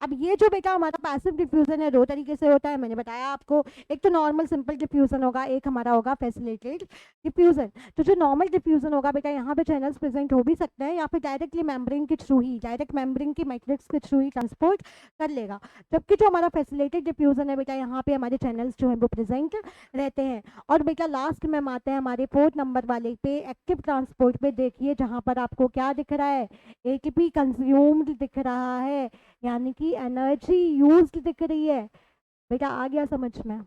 अब ये जो बेटा हमारा पैसिव डिफ्यूजन है दो तरीके से होता है, मैंने बताया आपको। एक तो नॉर्मल सिंपल डिफ्यूजन होगा, एक हमारा होगा फैसिलिटेटेड डिफ्यूजन। तो जो नॉर्मल डिफ्यूजन होगा बेटा, यहाँ पे चैनल्स प्रेजेंट हो भी सकते हैं या फिर डायरेक्टली मेम्ब्रेन के थ्रू ही, डायरेक्ट मेम्ब्रेन की मैट्रिक्स के थ्रू ही ट्रांसपोर्ट कर लेगा। जबकि जो हमारा फैसिलिटेटेड डिफ्यूजन है बेटा, यहाँ पे हमारे चैनल्स जो है वो प्रेजेंट रहते हैं। और बेटा लास्ट में हम आते हैं हमारे 4th नंबर वाले पे, एक्टिव ट्रांसपोर्ट पे। देखिए जहाँ पर आपको क्या दिख रहा है? एटीपी कंज्यूम्ड दिख रहा है, यानी कि एनर्जी यूज्ड दिख रही है। बेटा आ गया समझ में?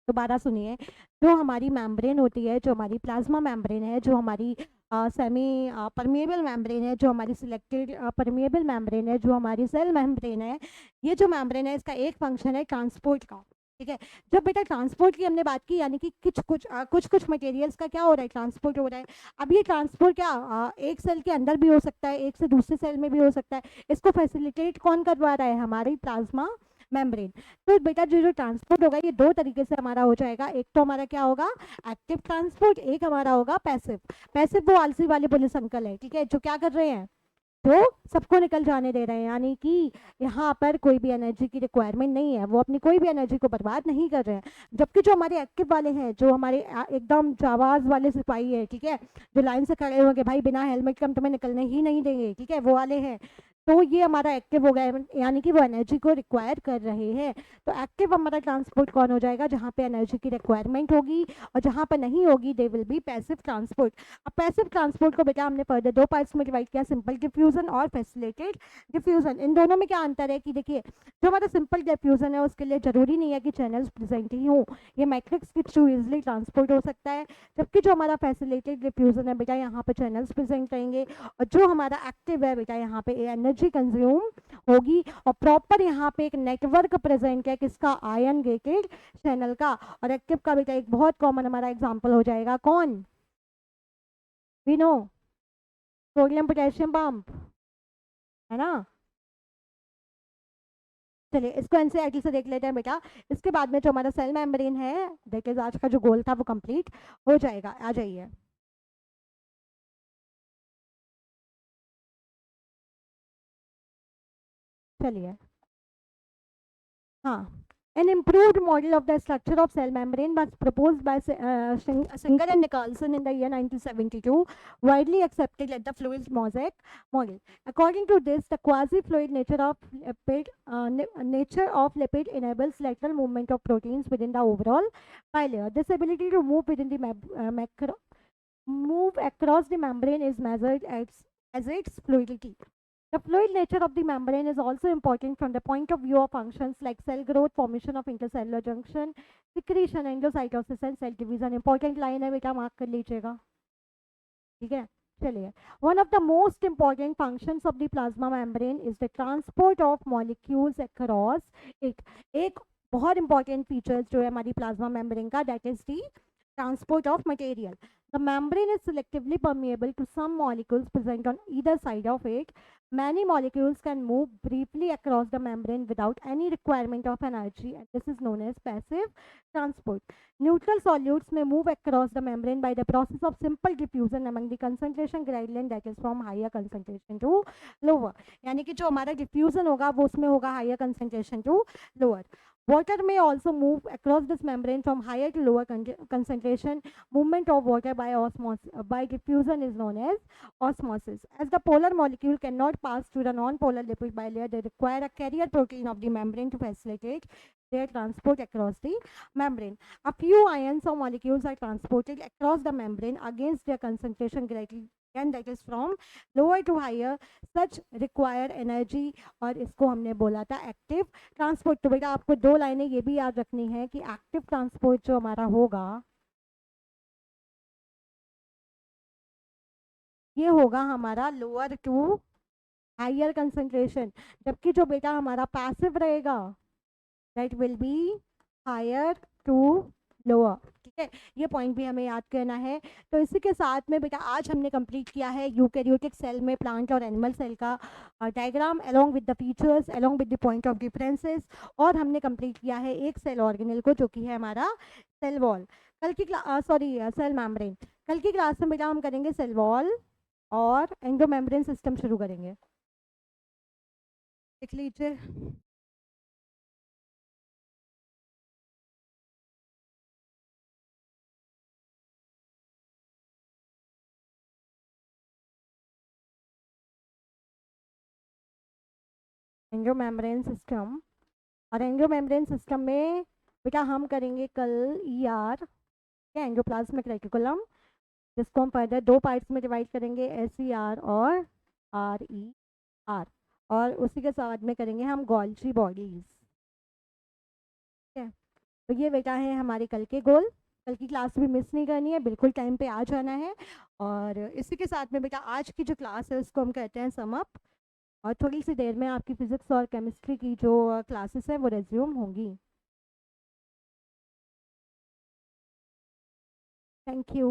दोबारा सुनिए, जो हमारी मेम्ब्रेन होती है, जो हमारी प्लाज्मा मेम्ब्रेन है, जो हमारी सेमी परमिएबल मेम्ब्रेन है, जो हमारी सिलेक्टेड परमिएबल मेम्ब्रेन है, जो हमारी सेल मेम्ब्रेन है, ये जो मेम्ब्रेन है इसका एक फंक्शन है ट्रांसपोर्ट का। ठीक है। जब बेटा ट्रांसपोर्ट की हमने बात की, यानी कि कुछ मटेरियल्स का क्या हो रहा है, ट्रांसपोर्ट हो रहा है। अब ये ट्रांसपोर्ट क्या एक सेल के अंदर भी हो सकता है, एक से दूसरे सेल में भी हो सकता है। इसको फैसिलिटेट कौन करवा रहा है, हमारी प्लाज्मा मेम्ब्रेन। तो बेटा जो ट्रांसपोर्ट होगा ये दो तरीके से हमारा हो जाएगा। एक तो हमारा क्या होगा, एक्टिव ट्रांसपोर्ट, एक हमारा होगा पैसिव। पैसिव वो आलसी वाले पुलिस अंकल है, ठीक है, जो क्या कर रहे हैं, तो सबको निकल जाने दे रहे हैं, यानी कि यहाँ पर कोई भी एनर्जी की रिक्वायरमेंट नहीं है, वो अपनी कोई भी एनर्जी को बर्बाद नहीं कर रहे हैं। जबकि जो हमारे एक्टिव वाले हैं, जो हमारे एकदम जाबाज वाले सिपाही है, ठीक है, जो लाइन से खड़े होंगे, भाई बिना हेलमेट के हम तुम्हें निकलने ही नहीं देंगे, ठीक है, वो वाले हैं। तो ये हमारा एक्टिव हो गया, यानी कि वो एनर्जी को रिक्वायर कर रहे हैं। तो एक्टिव हमारा ट्रांसपोर्ट कौन हो जाएगा, जहाँ पे एनर्जी की रिक्वायरमेंट होगी, और जहाँ पर नहीं होगी दे विल बी पैसिव ट्रांसपोर्ट। अब पैसिव ट्रांसपोर्ट को बेटा हमने फर्दर दो पार्ट्स में डिवाइड किया, सिंपल डिफ्यूजन और फैसिलिटेटेड डिफ्यूजन। इन दोनों में क्या अंतर है कि देखिए, जो हमारा सिंपल डिफ्यूजन है उसके लिए जरूरी नहीं है कि चैनल्स प्रेजेंट ही हो, ये मैट्रिक्स के थ्रू इजिली ट्रांसपोर्ट हो सकता है। जबकि जो हमारा फैसिलिटेटेड डिफ्यूजन है बेटा, यहाँ पे चैनल्स प्रेजेंट रहेंगे, और जो हमारा एक्टिव है बेटा, यहाँ पे एनर्जी कंज्यूम होगी, और प्रॉपर यहाँ पे एक नेटवर्क प्रेजेंट है किसका, आयन गेटेड चैनल का। और एक्टिव का बेटा एक बहुत कॉमन हमारा एग्जांपल हो जाएगा कौन, we know, sodium potassium pump, है ना। चलिए इसको एनसीईआरटी से देख लेते हैं बेटा, इसके बाद में जो हमारा सेल मेम्ब्रेन है, देखिए आज का जो गोल था वो कंप्लीट हो जाएगा। आ जाइए, चलिए, हाँ। An improved model of the structure of cell membrane was proposed by Singer and Nicholson in the year 1972, widely accepted as the fluid mosaic model. According to this, the quasi-fluid nature of lipid enables lateral movement of proteins within the overall bilayer. This ability to move within the move across the membrane is measured as its fluidity. The fluid nature of the membrane is also important from the point of view of functions like cell growth, formation of intercellular junction, secretion, endocytosis and cell division. Important line है बेटा, mark कर लीजिएगा, ठीक है। चलिए, one of the most important functions of the plasma membrane is the transport of molecules across it. एक बहुत important features जो है हमारी plasma membrane का, that is the transport of material. The membrane is selectively permeable to some molecules present on either side of it. Many molecules can move briefly across the membrane without any requirement of energy, and this is known as passive transport. Neutral solutes may move across the membrane by the process of simple diffusion among the concentration gradient, that is from higher concentration to lower. यानी कि जो हमारा diffusion होगा वो उसमें होगा higher concentration to lower. Water may also move across this membrane from higher to lower concentration. Movement of water by by diffusion is known as osmosis. As the polar molecule cannot pass through the non-polar lipid bilayer, they require a carrier protein of the membrane to facilitate their transport across the membrane. A few ions or molecules are transported across the membrane against their concentration gradient, and that is from lower to higher. Such require energy, और इसको हमने बोला था active transport. तो बेटा आपको दो लाइनें ये भी याद रखनी है कि एक्टिव ट्रांसपोर्ट जो हमारा होगा ये होगा हमारा लोअर टू हायर कंसंट्रेशन, जबकि जो बेटा हमारा पैसिव रहेगा that will be higher to lower, ठीक है। ये पॉइंट भी हमें याद करना है। तो इसी के साथ में बेटा आज हमने कंप्लीट किया है यूकैरियोटिक सेल में प्लांट और एनिमल सेल का diagram along with the features, along with the point of differences, और हमने कंप्लीट किया है एक सेल ऑर्गेनेल को जो कि है हमारा सेल वॉल। कल की सेल मेम्ब्रेन। कल की क्लास में बेटा हम करेंगे सेल वॉल और एंडोमेम्ब्रेन सिस्टम शुरू करेंगे, देख लीजिए। एंडोमेम्ब्रेन सिस्टम, और एंडोमेम्ब्रेन सिस्टम में बेटा हम करेंगे कल ER, एंडोप्लाज्मिक रेटिकुलम, जिसको हम फर्दर दो पार्ट्स में डिवाइड करेंगे, SER और RER, और उसी के साथ में करेंगे हम गोल्जी बॉडीज, ठीक है। तो ये बेटा है हमारे कल के गोल। कल की क्लास भी मिस नहीं करनी है, बिल्कुल टाइम पे आ जाना है। और इसी के साथ में बेटा आज की जो क्लास है उसको हम कहते हैं सम अप, और थोड़ी सी देर में आपकी फिजिक्स और केमिस्ट्री की जो क्लासेस है वो रेज्यूम होंगी। Thank you.